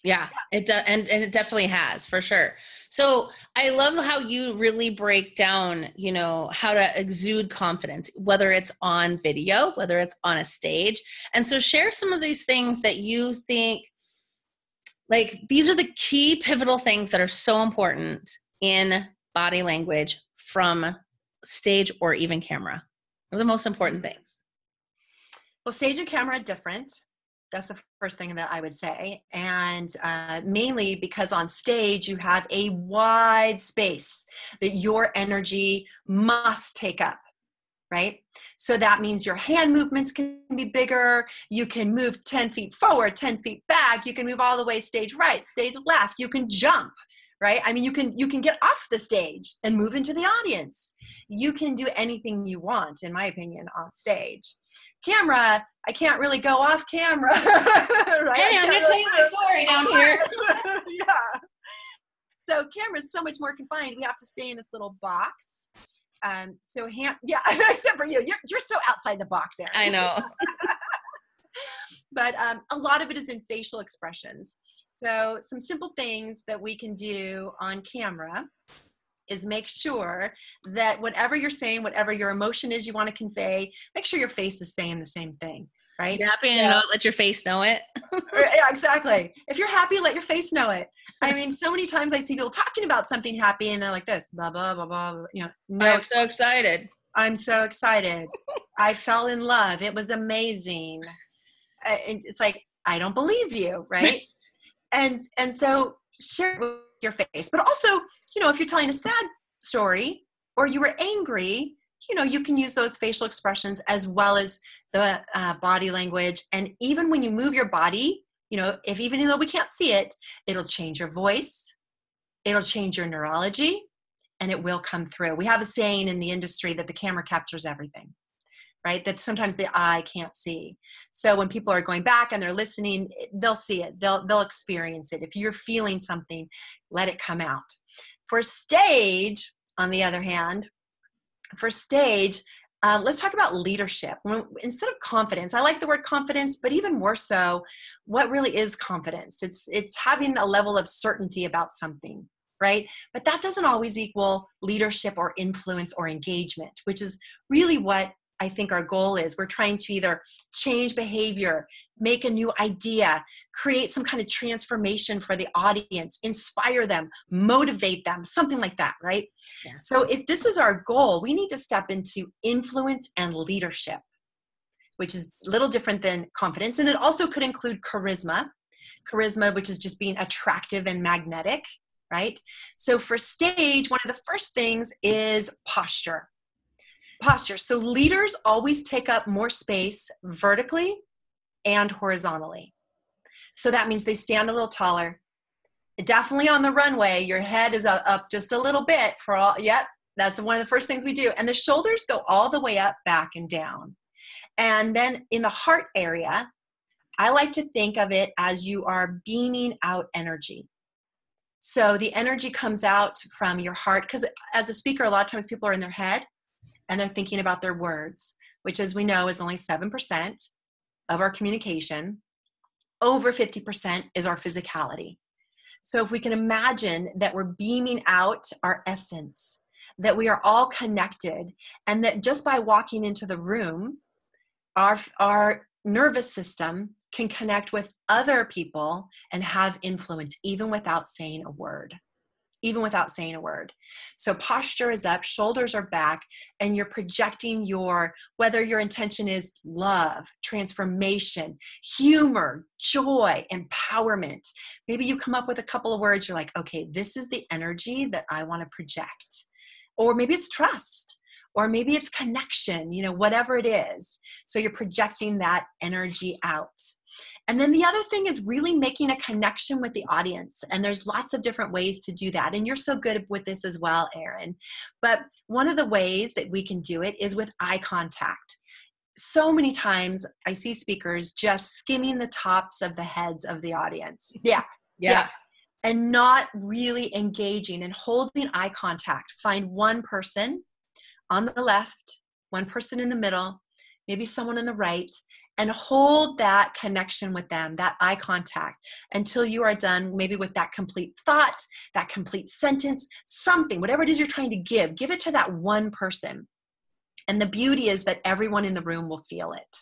Yeah, it does, and it definitely has, for sure. So I love how you really break down, you know, how to exude confidence, whether it's on video, whether it's on a stage. And so share some of these things that you think, like, these are the key pivotal things that are so important in body language from stage or even camera. What are the most important things? Well, stage and camera are different. That's the first thing that I would say. And mainly because on stage, you have a wide space that your energy must take up, right? So that means your hand movements can be bigger. You can move 10 feet forward, 10 feet back. You can move all the way stage right, stage left. You can jump, right? I mean, you can get off the stage and move into the audience. You can do anything you want, in my opinion, on stage. Camera, I can't really go off camera. Right? Hey, I'm going to tell you my story down here. Yeah. So camera is so much more confined. We have to stay in this little box. Yeah, except for you. You're so outside the box, Erin. I know. But a lot of it is in facial expressions. So some simple things that we can do on camera is make sure that whatever you're saying, whatever your emotion is you want to convey, make sure your face is saying the same thing, right? You're happy to know, let your face know it. Yeah, exactly. If you're happy, let your face know it. I mean, so many times I see people talking about something happy and they're like this, blah, blah, blah, blah, you know. No, I'm so excited. I'm so excited. I fell in love. It was amazing. And it's like, I don't believe you, right? And so share it with your face. But also, you know, if you're telling a sad story or you were angry, you know, you can use those facial expressions as well as the body language. And even when you move your body, you know, even though we can't see it, it'll change your voice, it'll change your neurology, and it will come through. We have a saying in the industry that the camera captures everything, right? That sometimes the eye can't see. So when people are going back and they're listening, they'll see it. They'll experience it. If you're feeling something, let it come out. For stage, on the other hand, let's talk about leadership. Instead of confidence, I like the word confidence, but even more so, what really is confidence? It's having a level of certainty about something, right? But that doesn't always equal leadership or influence or engagement, which is really what I think our goal is. We're trying to either change behavior, make a new idea, create some kind of transformation for the audience, inspire them, motivate them, something like that, right? Yeah. So if this is our goal, we need to step into influence and leadership, which is a little different than confidence. And it also could include charisma, which is just being attractive and magnetic, right? So for stage, one of the first things is posture. So leaders always take up more space vertically and horizontally. So that means they stand a little taller. Definitely on the runway, your head is up just a little bit for all. Yep, that's one of the first things we do. And the shoulders go all the way up, back, and down. And then in the heart area, I like to think of it as you are beaming out energy. So the energy comes out from your heart, because as a speaker, a lot of times people are in their head and they're thinking about their words, which, as we know, is only 7% of our communication. Over 50% is our physicality. So if we can imagine that we're beaming out our essence, that we are all connected, and that just by walking into the room, our nervous system can connect with other people and have influence even without saying a word. even without saying a word. So posture is up, shoulders are back, and you're projecting whether your intention is love, transformation, humor, joy, empowerment. Maybe you come up with a couple of words. You're like, okay, this is the energy that I want to project. Or maybe it's trust, or maybe it's connection, whatever it is. So you're projecting that energy out. And then the other thing is really making a connection with the audience. And there's lots of different ways to do that. And you're so good with this as well, Erin. But one of the ways that we can do it is with eye contact. So many times I see speakers just skimming the tops of the heads of the audience. Yeah. And not really engaging and holding eye contact. Find one person on the left, one person in the middle, maybe someone on the right, and hold that connection with them, that eye contact, until you are done maybe with that complete thought, that complete sentence, something, whatever it is you're trying to give it to that one person. And the beauty is that everyone in the room will feel it.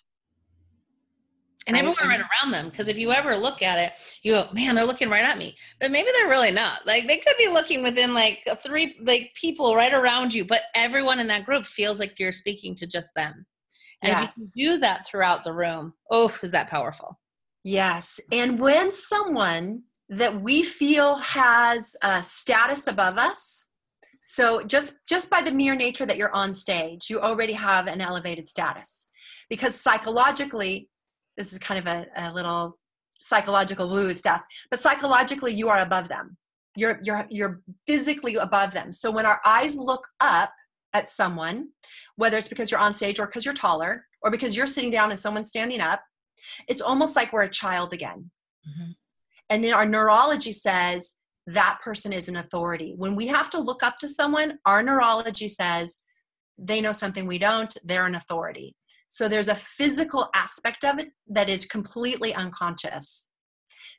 And everyone right around them, because if you ever look at it, you go, man, they're looking right at me. But maybe they're really not. Like, they could be looking within like three people right around you, but everyone in that group feels like you're speaking to just them. And if you can do that throughout the room, is that powerful? Yes. And when someone that we feel has a status above us, so just by the mere nature that you're on stage, you already have an elevated status. Because psychologically, this is kind of a little psychological woo stuff, but psychologically you are above them. You're physically above them. So when our eyes look up at someone, whether it's because you're on stage or because you're taller or because you're sitting down and someone's standing up, it's almost like we're a child again. Mm-hmm. And then our neurology says that person is an authority. When we have to look up to someone, our neurology says they know something we don't, they're an authority. So there's a physical aspect of it that is completely unconscious.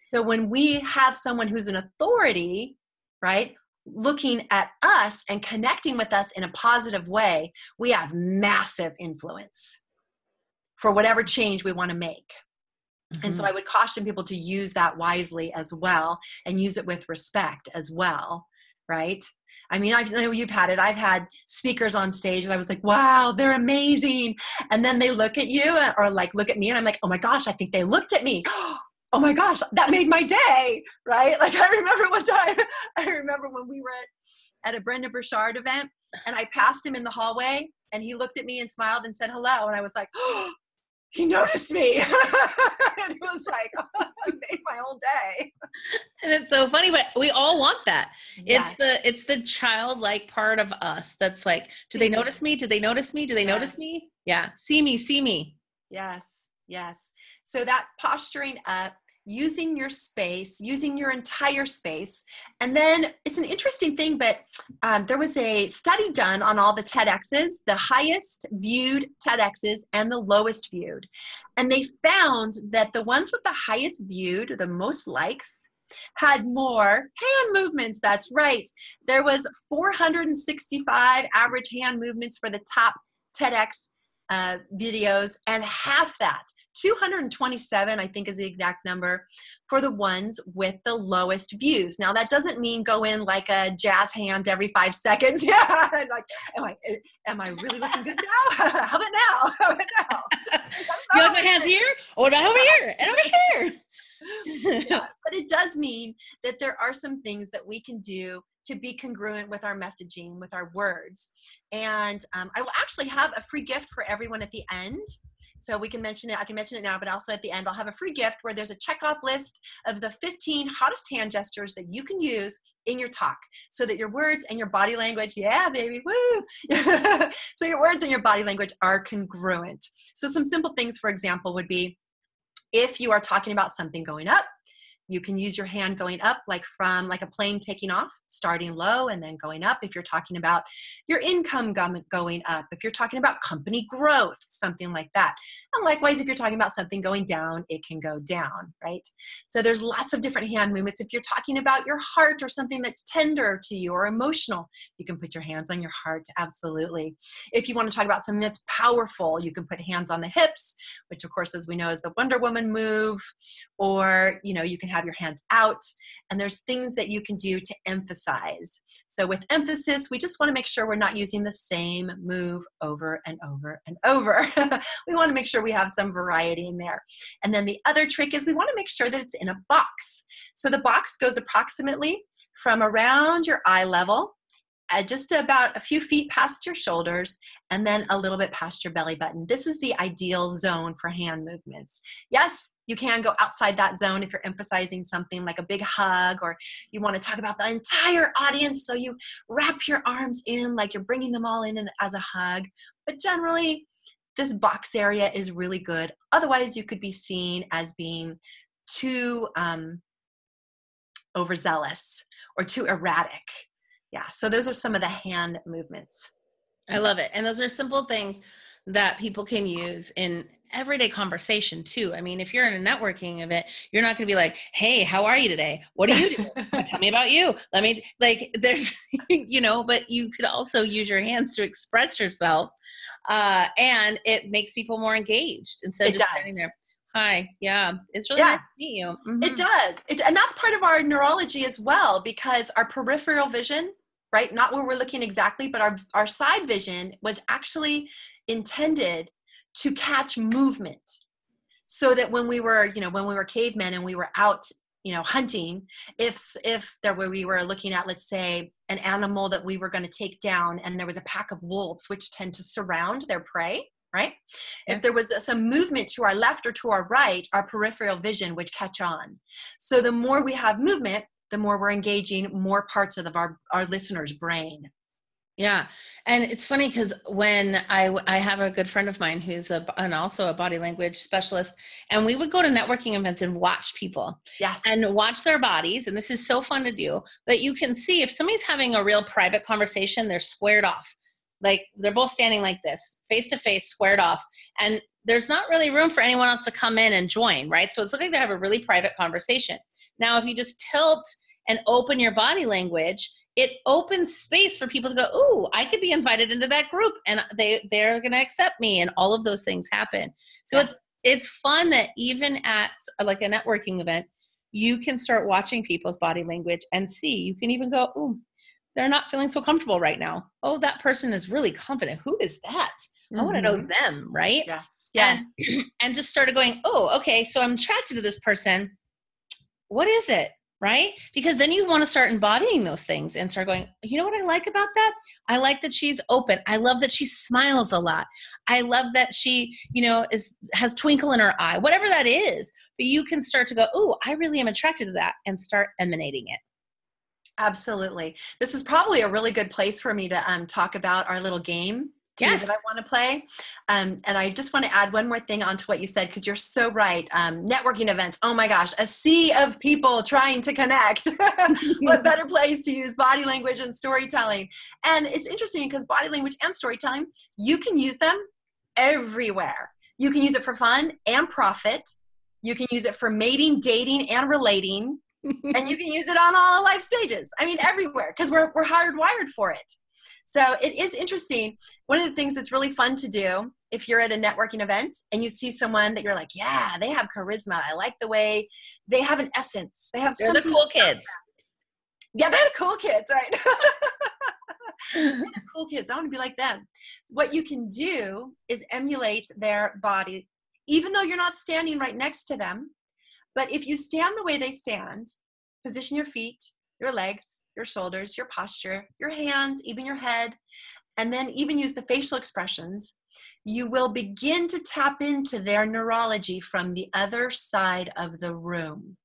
So when we have someone who's an authority, right, looking at us and connecting with us in a positive way, we have massive influence for whatever change we want to make. Mm-hmm. And so I would caution people to use that wisely as well, and use it with respect as well, right? I mean, I know you've had it. I've had speakers on stage and I was like, wow, they're amazing. And then they look at you or like look at me and I'm like, oh my gosh, I think they looked at me. Oh my gosh, that made my day, right? Like I remember when we were at a Brenda Burchard event and I passed him in the hallway and he looked at me and smiled and said hello. And I was like, oh, he noticed me. And it was like, it made my whole day. And it's so funny, but we all want that. Yes. It's the childlike part of us that's like, do they notice me? Do they notice me? Do they notice me? Yeah. See me. Yes. So that posturing up, using your space, using your entire space. And then it's an interesting thing, but there was a study done on all the TEDx's, the highest viewed TEDx's and the lowest viewed. And they found that the ones with the highest viewed, the most likes, had more hand movements. That's right. There was 465 average hand movements for the top TEDx videos, and half that, 227, I think is the exact number, for the ones with the lowest views. Now, that doesn't mean go in like a jazz hands every 5 seconds. Yeah, like, am I really looking good now? How about now? You like my hands here? Or what about over here? And over here? Yeah, but it does mean that there are some things that we can do to be congruent with our messaging, with our words. And I will actually have a free gift for everyone at the end. So we can mention it. I can mention it now, but also at the end, I'll have a free gift where there's a checkoff list of the 15 hottest hand gestures that you can use in your talk so that your words and your body language, yeah, baby, woo. So your words and your body language are congruent. So some simple things, for example, would be if you are talking about something going up, you can use your hand going up like from like a plane taking off, starting low and then going up. If you're talking about your income going up, if you're talking about company growth, something like that. And likewise, if you're talking about something going down, it can go down, right? So there's lots of different hand movements. If you're talking about your heart or something that's tender to you or emotional, you can put your hands on your heart, absolutely. If you want to talk about something that's powerful, you can put hands on the hips, which of course, as we know, is the Wonder Woman move, or, you know, you can have have your hands out, and there's things that you can do to emphasize. So with emphasis, we just want to make sure we're not using the same move over and over and over. We want to make sure we have some variety in there. And then the other trick is we want to make sure that it's in a box. So the box goes approximately from around your eye level, just about a few feet past your shoulders, and then a little bit past your belly button. This is the ideal zone for hand movements. Yes, you can go outside that zone if you're emphasizing something like a big hug, or you want to talk about the entire audience, so you wrap your arms in like you're bringing them all in as a hug. But generally, this box area is really good. Otherwise, you could be seen as being too overzealous or too erratic. Yeah, so those are some of the hand movements. I love it. And those are simple things that people can use in everyday conversation too. I mean, if you're in a networking event, you're not going to be like, hey, how are you today? What are you doing? Tell me about you. Let me, like, there's, but you could also use your hands to express yourself. And it makes people more engaged instead of just standing there. Hi. Yeah. It's really nice to meet you. Mm-hmm. It does. And that's part of our neurology as well, because our peripheral vision, right? Not where we're looking exactly, but our side vision was actually intended to catch movement. So that when we were cavemen and we were out, hunting, if we were looking at, let's say, an animal that we were going to take down, and there was a pack of wolves, which tend to surround their prey, right? Yeah. If there was some movement to our left or to our right, our peripheral vision would catch on. So the more we have movement, the more we're engaging more parts of our listener's brain. Yeah. And it's funny because when I have a good friend of mine who's also a body language specialist, and we would go to networking events and watch people. Yes. And watch their bodies. And this is so fun to do, but you can see if somebody's having a real private conversation, they're squared off. Like they're both standing like this, face to face, squared off. And there's not really room for anyone else to come in and join, right? So it's looking like they have a really private conversation. Now, if you just tilt and open your body language, it opens space for people to go, ooh, I could be invited into that group, and they're going to accept me, and all of those things happen. So it's fun that even at like a networking event, you can start watching people's body language and see. You can even go, ooh, they're not feeling so comfortable right now. Oh, that person is really confident. Who is that? I want to know them, right? Yes. And just started going, oh, okay, so I'm attracted to this person. What is it? Right? Because then you want to start embodying those things and start going, you know what I like about that? I like that she's open. I love that she smiles a lot. I love that she, has twinkle in her eye, whatever that is. But you can start to go, oh, I really am attracted to that, and start emanating it. Absolutely. This is probably a really good place for me to talk about our little game that I want to play. And I just want to add one more thing onto what you said, because you're so right. Networking events, oh my gosh, a sea of people trying to connect. What better place to use body language and storytelling? And it's interesting because body language and storytelling, you can use them everywhere. You can use it for fun and profit. You can use it for mating, dating, and relating. And you can use it on all life stages. I mean, everywhere, because we're hardwired for it. So it is interesting. One of the things that's really fun to do if you're at a networking event and you see someone that you're like, yeah, they have charisma. I like the way they have an essence. They're the cool kids. Yeah, they're the cool kids, right? They're the cool kids. I want to be like them. What you can do is emulate their body, even though you're not standing right next to them. But if you stand the way they stand, position your feet, your legs, your shoulders, your posture, your hands, even your head, and then even use the facial expressions, you will begin to tap into their neurology from the other side of the room.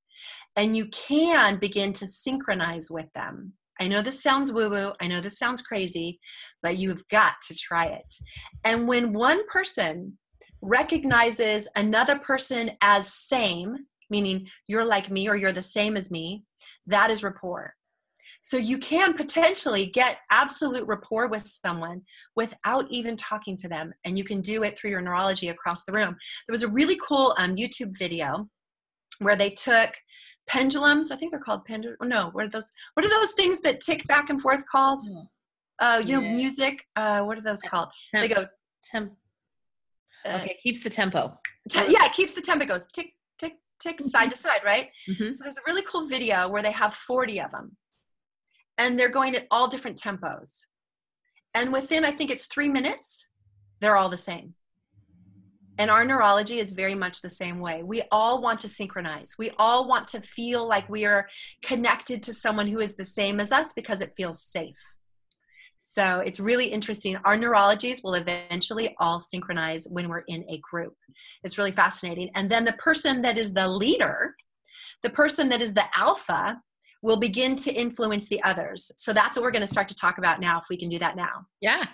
And you can begin to synchronize with them. I know this sounds woo-woo. I know this sounds crazy, but you've got to try it. And when one person recognizes another person as same, meaning you're like me or you're the same as me, that is rapport. So you can potentially get absolute rapport with someone without even talking to them, and you can do it through your neurology across the room. There was a really cool YouTube video where they took pendulums. I think they're called pendulums. No, what are those things that tick back and forth called? Music. What are those called? They go. Okay, keeps the tempo. It keeps the tempo. It goes tick, tick, ticks side to side, right? Mm-hmm. So there's a really cool video where they have 40 of them. And they're going at all different tempos. And within, I think it's 3 minutes, they're all the same. And our neurology is very much the same way. We all want to synchronize. We all want to feel like we are connected to someone who is the same as us because it feels safe. So it's really interesting. Our neurologies will eventually all synchronize when we're in a group. It's really fascinating. And then the person that is the leader, the person that is the alpha, will begin to influence the others. So that's what we're going to start to talk about now, if we can do that now. Yeah.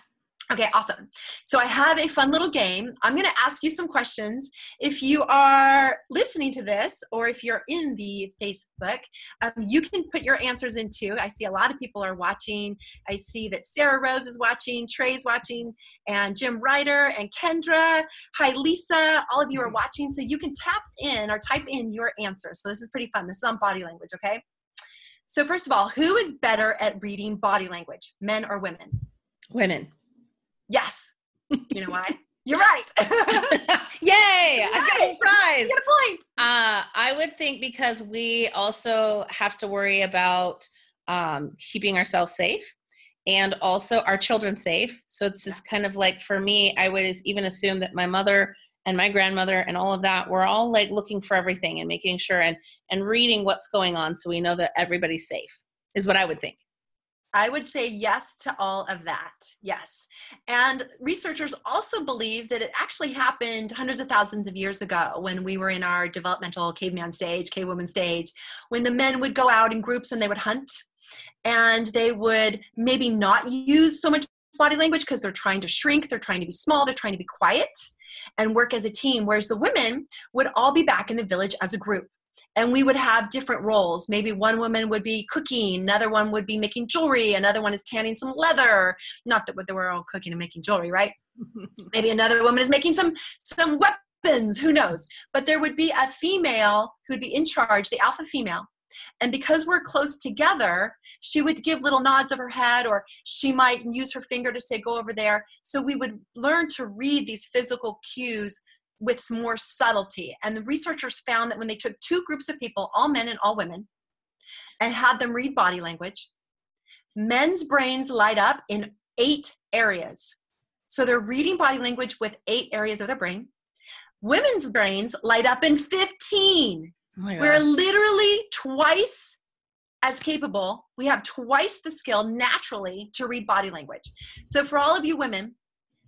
Okay, awesome. So I have a fun little game. I'm going to ask you some questions. If you are listening to this, or if you're in the Facebook, you can put your answers in too. I see a lot of people are watching. I see that Sarah Rose is watching, Trey's watching, and Jim Ryder and Kendra. Hi, Lisa. All of you are watching. So you can tap in or type in your answer. So this is pretty fun. This is on body language, okay? So first of all, who is better at reading body language, men or women? Women. Yes. You know why? You're right. Yay! I got a prize. You get a point. I would think because we also have to worry about keeping ourselves safe and also our children safe. So it's this kind of like, for me, I would even assume that my mother and my grandmother and all of that, we're all like looking for everything and making sure and reading what's going on so we know that everybody's safe is what I would think. I would say yes to all of that. Yes. And researchers also believe that it actually happened hundreds of thousands of years ago when we were in our developmental caveman stage, cavewoman stage, when the men would go out in groups and they would hunt, and they would maybe not use so much body language because they're trying to shrink, they're trying to be small, they're trying to be quiet and work as a team, whereas the women would all be back in the village as a group. And we would have different roles. Maybe one woman would be cooking, another one would be making jewelry, another one is tanning some leather. Not that they were all cooking and making jewelry, right? Maybe another woman is making some weapons, who knows? But there would be a female who would be in charge, the alpha female. And because we're close together, she would give little nods of her head, or she might use her finger to say, go over there. So we would learn to read these physical cues with some more subtlety. And the researchers found that when they took two groups of people, all men and all women, and had them read body language, men's brains light up in 8 areas. So they're reading body language with 8 areas of their brain. Women's brains light up in 15. Oh my God. We're literally twice as capable. We have twice the skill naturally to read body language. So for all of you women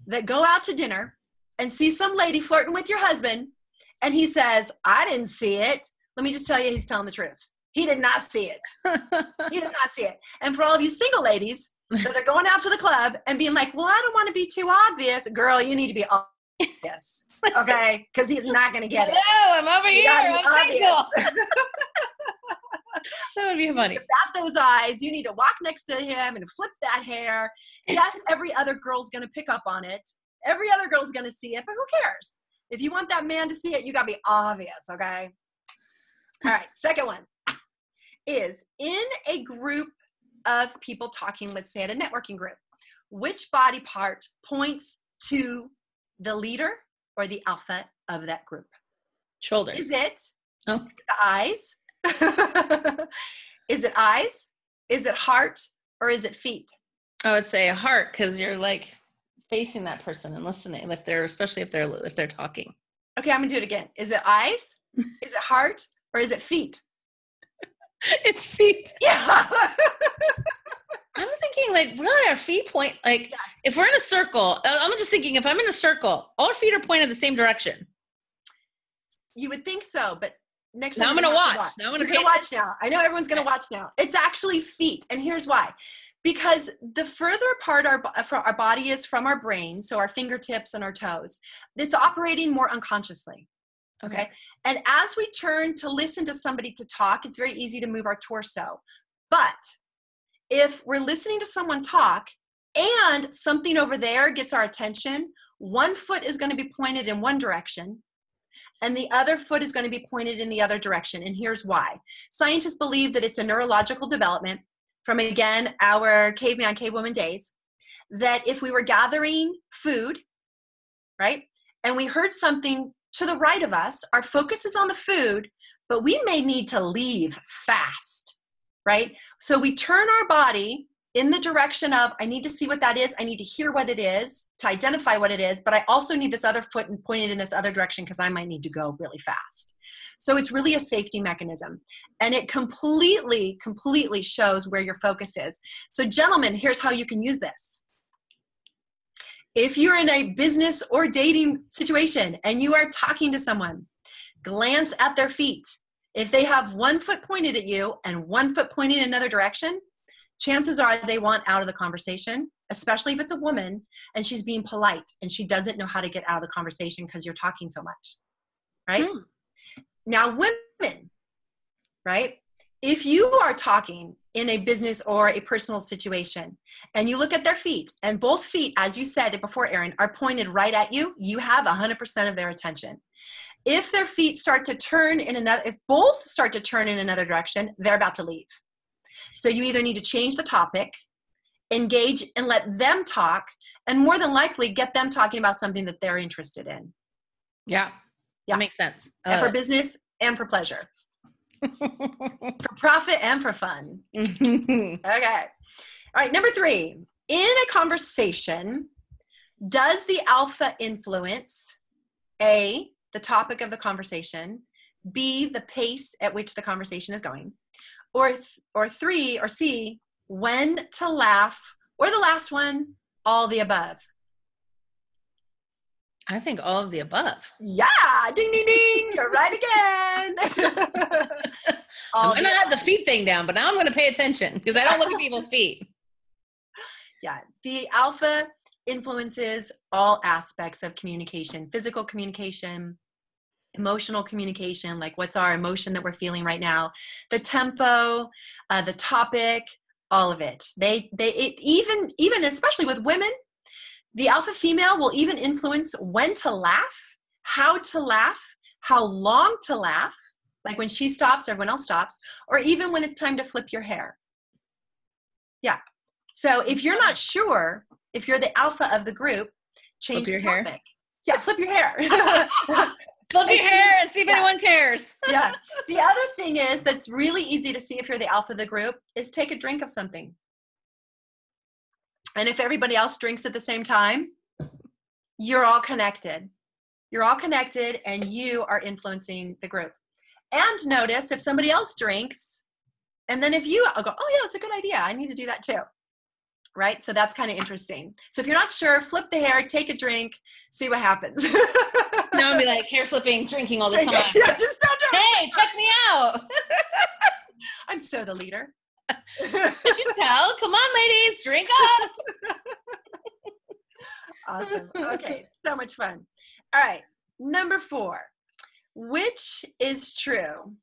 that go out to dinner and see some lady flirting with your husband, and he says, I didn't see it. Let me just tell you, he's telling the truth. He did not see it. He did not see it. And for all of you single ladies that are going out to the club and being like, well, I don't want to be too obvious. Girl, you need to be obvious, okay? Because he's not going to get it. Hello, I'm over here. I'm single. That would be funny. You bat those eyes. You need to walk next to him and flip that hair. Yes, every other girl's going to pick up on it. Every other girl's going to see it, but who cares? If you want that man to see it, you got to be obvious, okay? All right, second one is in a group of people talking, let's say at a networking group, which body part points to the leader or the alpha of that group? Shoulders. Is it the eyes? Is it eyes? Is it heart? Or is it feet? I would say heart, because you're like facing that person and listening, especially if they're talking. Okay, I'm gonna do it again. Is it eyes? Is it heart? Or is it feet? It's feet. Yeah. I'm thinking like, really, our feet point, like yes. If we're in a circle, I'm just thinking if I'm in a circle, all our feet are pointed the same direction. You would think so, but next time now I'm going to watch. Now I'm going to watch now. I know everyone's going to watch now. It's actually feet. And here's why. Because the further apart our body is from our brain, so our fingertips and our toes, it's operating more unconsciously. Okay. And as we turn to listen to somebody to talk, it's very easy to move our torso. But if we're listening to someone talk and something over there gets our attention, one foot is going to be pointed in one direction and the other foot is going to be pointed in the other direction. And here's why. Scientists believe that it's a neurological development from, again, our caveman, cavewoman days, that if we were gathering food, right, and we heard something to the right of us, our focus is on the food, but we may need to leave fast, right? So we turn our body in the direction of, I need to see what that is. I need to hear what it is to identify what it is, but I also need this other foot and pointed in this other direction because I might need to go really fast. So it's really a safety mechanism, and it completely shows where your focus is. So gentlemen, here's how you can use this. If you're in a business or dating situation and you are talking to someone, glance at their feet. If they have one foot pointed at you and one foot pointed in another direction, chances are they want out of the conversation, especially if it's a woman and she's being polite and she doesn't know how to get out of the conversation because you're talking so much, right? Now, women, right? If you are talking in a business or a personal situation and you look at their feet and both feet, as you said before, Erin, are pointed right at you, you have 100% of their attention. If their feet start to turn in another, if both start to turn in another direction, they're about to leave. So you either need to change the topic, engage and let them talk, and more than likely get them talking about something that they're interested in. Yeah. That makes sense. And for business and for pleasure. For profit and for fun. Okay. All right. Number 3, in a conversation, does the alpha influence A, the topic of the conversation, B, the pace at which the conversation is going, or 3, or C, when to laugh, or the last one, all the above? I think all of the above. Yeah, ding, ding, ding, you're right again. I'm going to have the feet thing down, but now I'm going to pay attention because I don't look at people's feet. Yeah, the alpha influences all aspects of communication, physical communication, emotional communication, like what's our emotion that we're feeling right now, the tempo, the topic, all of it. Even especially with women, the alpha female will even influence when to laugh, how long to laugh, like when she stops, everyone else stops, or even when it's time to flip your hair. Yeah. So if you're not sure, if you're the alpha of the group, change the topic. Hair. Yeah, flip your hair. Flip your hair and see if anyone cares. Yeah. The other thing is that's really easy to see if you're the alpha of the group is take a drink of something. And if everybody else drinks at the same time, you're all connected. You're all connected and you are influencing the group. And notice if somebody else drinks, and then if you go, oh yeah, that's a good idea. I need to do that too. Right? So that's kind of interesting. So if you're not sure, flip the hair, take a drink, see what happens. Now I'll be like hair flipping, drinking all the time. Yeah, just don't do it. Hey, check me out. I'm so the leader. Did you tell? Come on, ladies, drink up. Awesome. Okay, so much fun. All right, number 4. Which is true?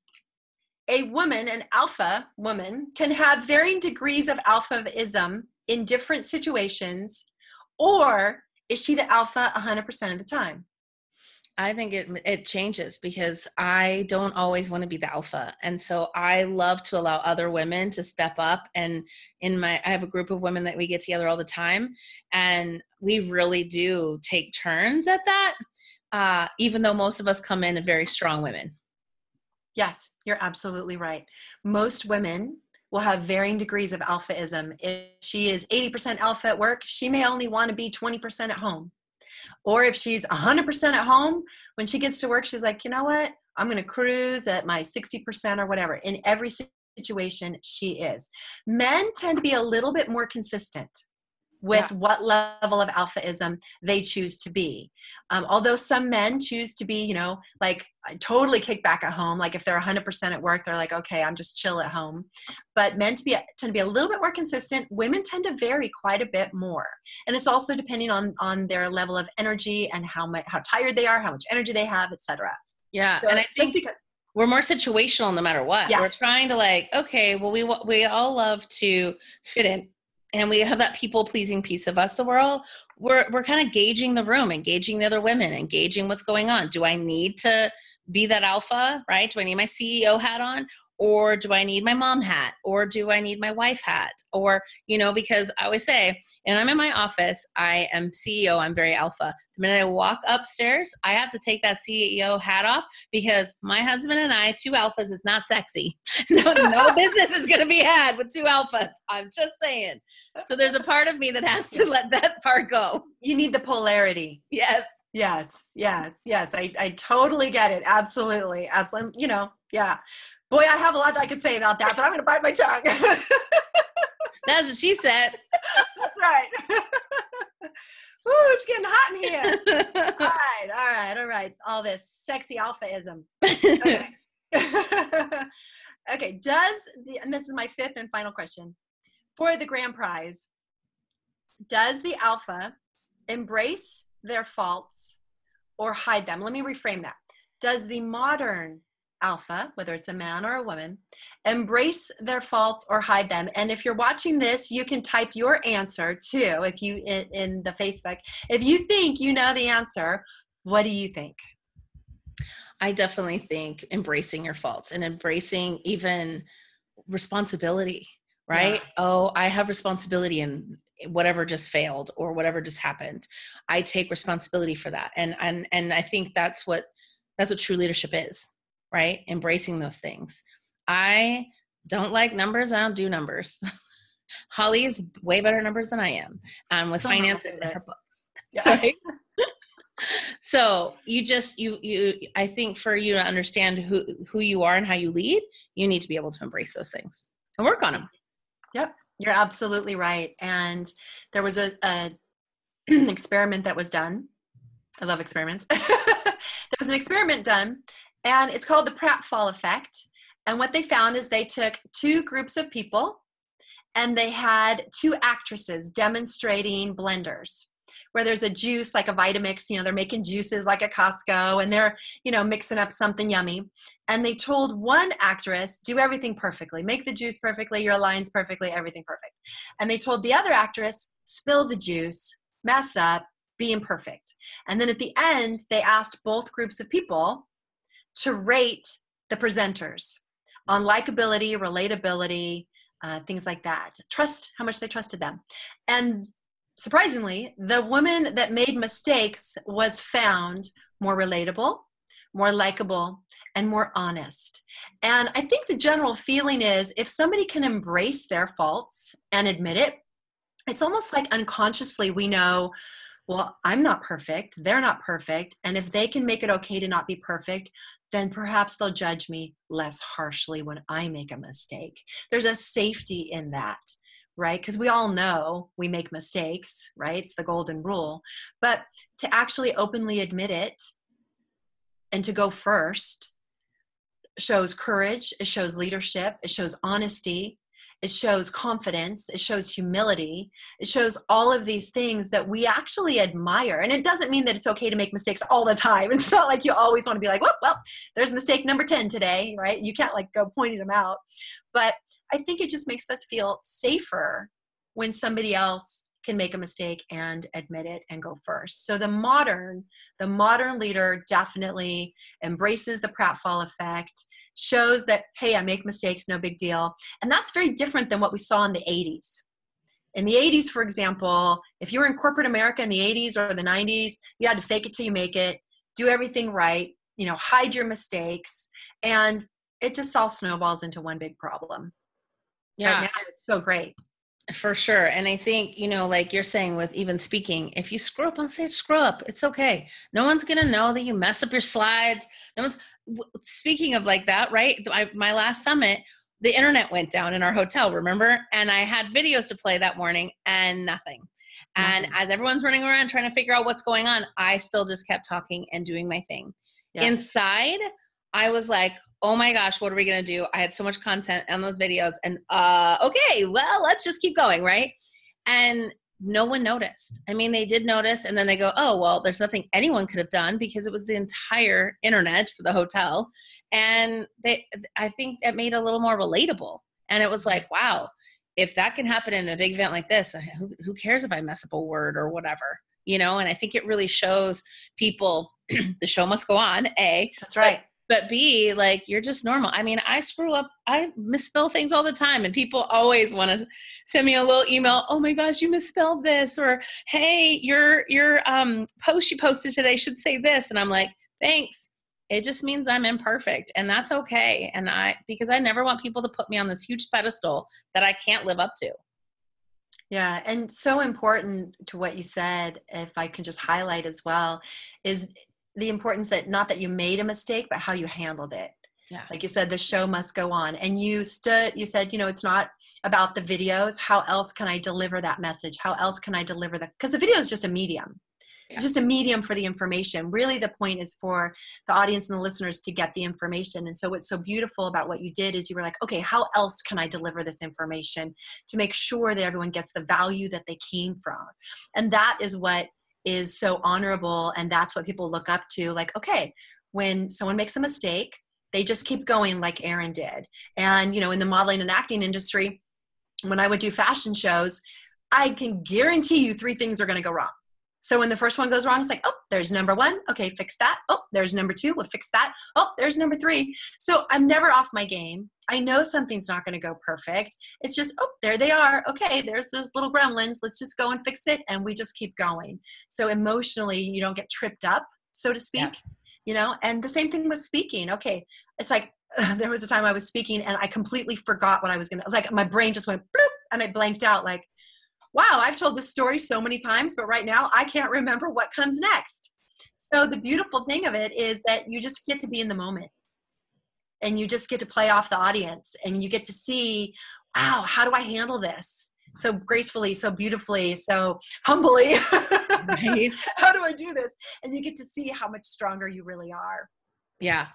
A woman, an alpha woman, can have varying degrees of alphaism in different situations, or is she the alpha 100% of the time? I think it changes because I don't always want to be the alpha. And so I love to allow other women to step up. And I have a group of women that we get together all the time. And we really do take turns at that, even though most of us come in as very strong women. Yes, you're absolutely right. Most women will have varying degrees of alphaism. If she is 80% alpha at work, she may only want to be 20% at home. Or if she's 100% at home, when she gets to work, she's like, you know what? I'm going to cruise at my 60% or whatever. In every situation, she is. Men tend to be a little bit more consistent with what level of alphaism they choose to be. Although some men choose to be, like totally kick back at home. Like if they're 100% at work, they're like, okay, I'm just chill at home. But men tend to be a little bit more consistent. Women tend to vary quite a bit more. And it's also depending on their level of energy and how tired they are, how much energy they have, etc. Yeah. So and I think because we're more situational no matter what. Yes. We're trying to okay, well, we all love to fit in. And we have that people-pleasing piece of us. So we're kind of gauging the room, engaging the other women, engaging what's going on. Do I need to be that alpha, right? Do I need my CEO hat on? Or do I need my mom hat? Or do I need my wife hat? Or, because I always say, and I'm in my office, I am CEO, I'm very alpha. The minute I walk upstairs, I have to take that CEO hat off because my husband and I, two alphas is not sexy. No business is going to be had with two alphas. I'm just saying. So there's a part of me that has to let that part go. You need the polarity. Yes. Yes. I totally get it. Absolutely. Yeah. Boy, I have a lot I could say about that, but I'm going to bite my tongue. That's what she said. That's right. Ooh, it's getting hot in here. All right. All this sexy alphaism. Okay. Okay. And this is my fifth and final question. For the grand prize, does the alpha embrace their faults or hide them? Let me reframe that. Does the modern alpha, whether it's a man or a woman, embrace their faults or hide them? And if you're watching this, you can type your answer too, if you in the Facebook. If you think you know the answer, what do you think? I definitely think embracing your faults and embracing even responsibility, right? Yeah. Oh, I have responsibility in whatever just failed or whatever just happened. I take responsibility for that. And I think that's what true leadership is. Right? Embracing those things. I don't like numbers. I don't do numbers. Holley is way better numbers than I am with finances in her books. Yeah. So I think for you to understand who you are and how you lead, you need to be able to embrace those things and work on them. Yep. You're absolutely right. And there was an experiment that was done. I love experiments. There was an experiment done, and it's called the pratfall effect. And what they found is they took two groups of people and they had two actresses demonstrating blenders where there's a juice like a Vitamix, they're making juices like at Costco and they're, mixing up something yummy. And they told one actress, do everything perfectly, make the juice perfectly, your lines perfectly, everything perfect. And they told the other actress, spill the juice, mess up, be imperfect. And then at the end, they asked both groups of people to rate the presenters on likability, relatability, things like that. Trust, how much they trusted them. And surprisingly, the woman that made mistakes was found more relatable, more likable, and more honest. And I think the general feeling is if somebody can embrace their faults and admit it, it's almost like unconsciously we know, well, I'm not perfect, they're not perfect, and if they can make it okay to not be perfect, then perhaps they'll judge me less harshly when I make a mistake. There's a safety in that, right? Because we all know we make mistakes, right? It's the golden rule. But to actually openly admit it and to go first shows courage, it shows leadership, it shows honesty, it shows confidence, it shows humility, it shows all of these things that we actually admire. And it doesn't mean that it's okay to make mistakes all the time. It's not like you always want to be like, well, there's mistake number 10 today, right? You can't go pointing them out. But I think it just makes us feel safer when somebody else can make a mistake and admit it and go first. So the modern leader definitely embraces the pratfall effect, shows that, hey, I make mistakes, no big deal. And that's very different than what we saw in the 80s. In the 80s, for example, if you were in corporate America in the 80s or the 90s, you had to fake it till you make it, do everything right, hide your mistakes, and it just all snowballs into one big problem. Yeah. Right now, it's so great. For sure. And I think, like you're saying with even speaking, if you screw up on stage, screw up. It's okay. No one's going to know that you mess up your slides. Speaking of like that, right? My last summit, the internet went down in our hotel, remember? And I had videos to play that morning and nothing. And as everyone's running around trying to figure out what's going on, I still just kept talking and doing my thing. Yes. Inside, I was like, oh my gosh, what are we going to do? I had so much content on those videos and okay, well, let's just keep going, right? And no one noticed. I mean, they did notice and then they go, oh, well, there's nothing anyone could have done because it was the entire internet for the hotel. And I think that made it a little more relatable. And it was like, wow, if that can happen in a big event like this, who cares if I mess up a word or whatever, And I think it really shows people the show must go on, A. That's right. but B, like, you're just normal. I mean, I screw up, I misspell things all the time, and people always want to send me a little email. Oh my gosh, you misspelled this, or hey, your post you posted today should say this. And I'm like, thanks. It just means I'm imperfect, and that's okay. And because I never want people to put me on this huge pedestal that I can't live up to. Yeah. And so important to what you said, if I can just highlight as well, is the importance that not that you made a mistake, but how you handled it. Yeah. Like you said, the show must go on. And you said, it's not about the videos. How else can I deliver that message? How else can I deliver that? Because the video is just a medium. Yeah. It's just a medium for the information. Really, the point is for the audience and the listeners to get the information. And so what's so beautiful about what you did is you were like, okay, how else can I deliver this information to make sure that everyone gets the value that they came from? And that is what is so honorable. And that's what people look up to. Like, okay, when someone makes a mistake, they just keep going like Erin did. And, in the modeling and acting industry, when I would do fashion shows, I can guarantee you 3 things are going to go wrong. So when the first one goes wrong, it's like, oh, there's number 1. Okay, fix that. Oh, there's number 2. We'll fix that. Oh, there's number 3. So I'm never off my game. I know something's not going to go perfect. It's just, oh, there they are. Okay, there's those little gremlins. Let's just go and fix it. And we just keep going. So emotionally, you don't get tripped up, so to speak, and the same thing with speaking. Okay, it's like there was a time I was speaking and I completely forgot what I was going to, like my brain just went bloop and I blanked out like, wow, I've told this story so many times, but right now I can't remember what comes next. So the beautiful thing of it is that you just get to be in the moment and you just get to play off the audience and you get to see, wow, how do I handle this? So gracefully, so beautifully, so humbly. Right. How do I do this? And you get to see how much stronger you really are. Yeah.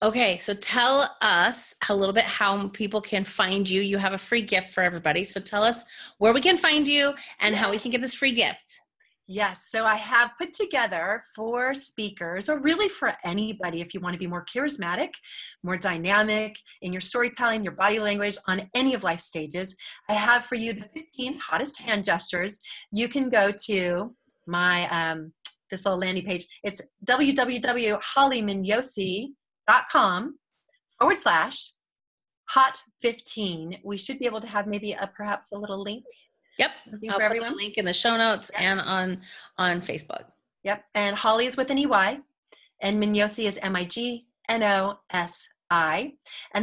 Okay, so tell us a little bit how people can find you. You have a free gift for everybody. So tell us where we can find you and how we can get this free gift. Yes, so I have put together for speakers, or really for anybody if you want to be more charismatic, more dynamic in your storytelling, your body language on any of life stages. I have for you the 15 hottest hand gestures. You can go to my this little landing page. It's www.hollymignosi.com/hot15. We should be able to have maybe perhaps a little link. Yep. I'll put the link in the show notes and on Facebook. Yep. And Holley is with an EY and Mignosi is Mignosi. And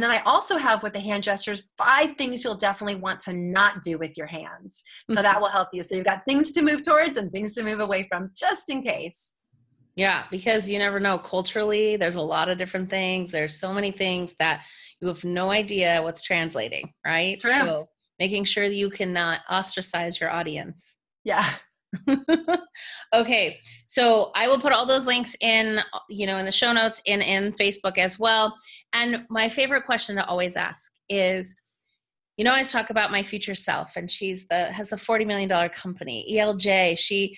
then I also have with the hand gestures, 5 things you'll definitely want to not do with your hands. So that will help you. So you've got things to move towards and things to move away from, just in case. Yeah, because you never know. Culturally, there's a lot of different things. There's so many things that you have no idea what's translating, right? True. So making sure that you cannot ostracize your audience. Yeah. Okay. So I will put all those links in, in the show notes and in Facebook as well. And my favorite question to always ask is, I always talk about my future self, and has the $40 million company, ELJ. She's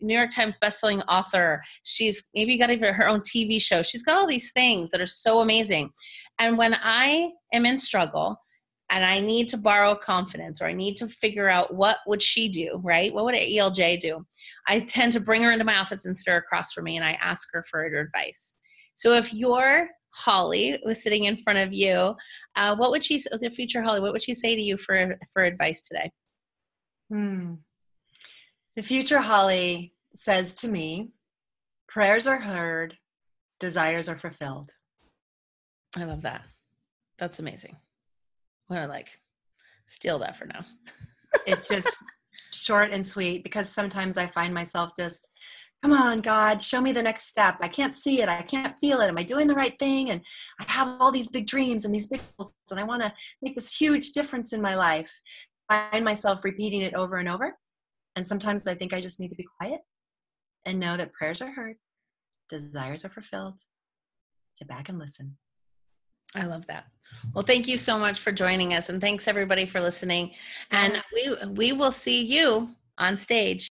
New York Times bestselling author. She's maybe got even her own TV show. She's got all these things that are so amazing. And when I am in struggle and I need to borrow confidence, or I need to figure out what would she do, right? What would an ELJ do? I tend to bring her into my office and sit her across from me, and I ask her for her advice. So if your Holley was sitting in front of you, what would she, the future Holley, what would she say to you for advice today? The future Holley says to me, prayers are heard, desires are fulfilled. I love that. That's amazing. I'm going to steal that for now. It's just short and sweet, because sometimes I find myself just, come on, God, show me the next step. I can't see it. I can't feel it. Am I doing the right thing? And I have all these big dreams and these big goals, and I want to make this huge difference in my life. I find myself repeating it over and over. And sometimes I think I just need to be quiet and know that prayers are heard, desires are fulfilled. Sit back and listen. I love that. Well, thank you so much for joining us, and thanks everybody for listening. And we will see you on stage.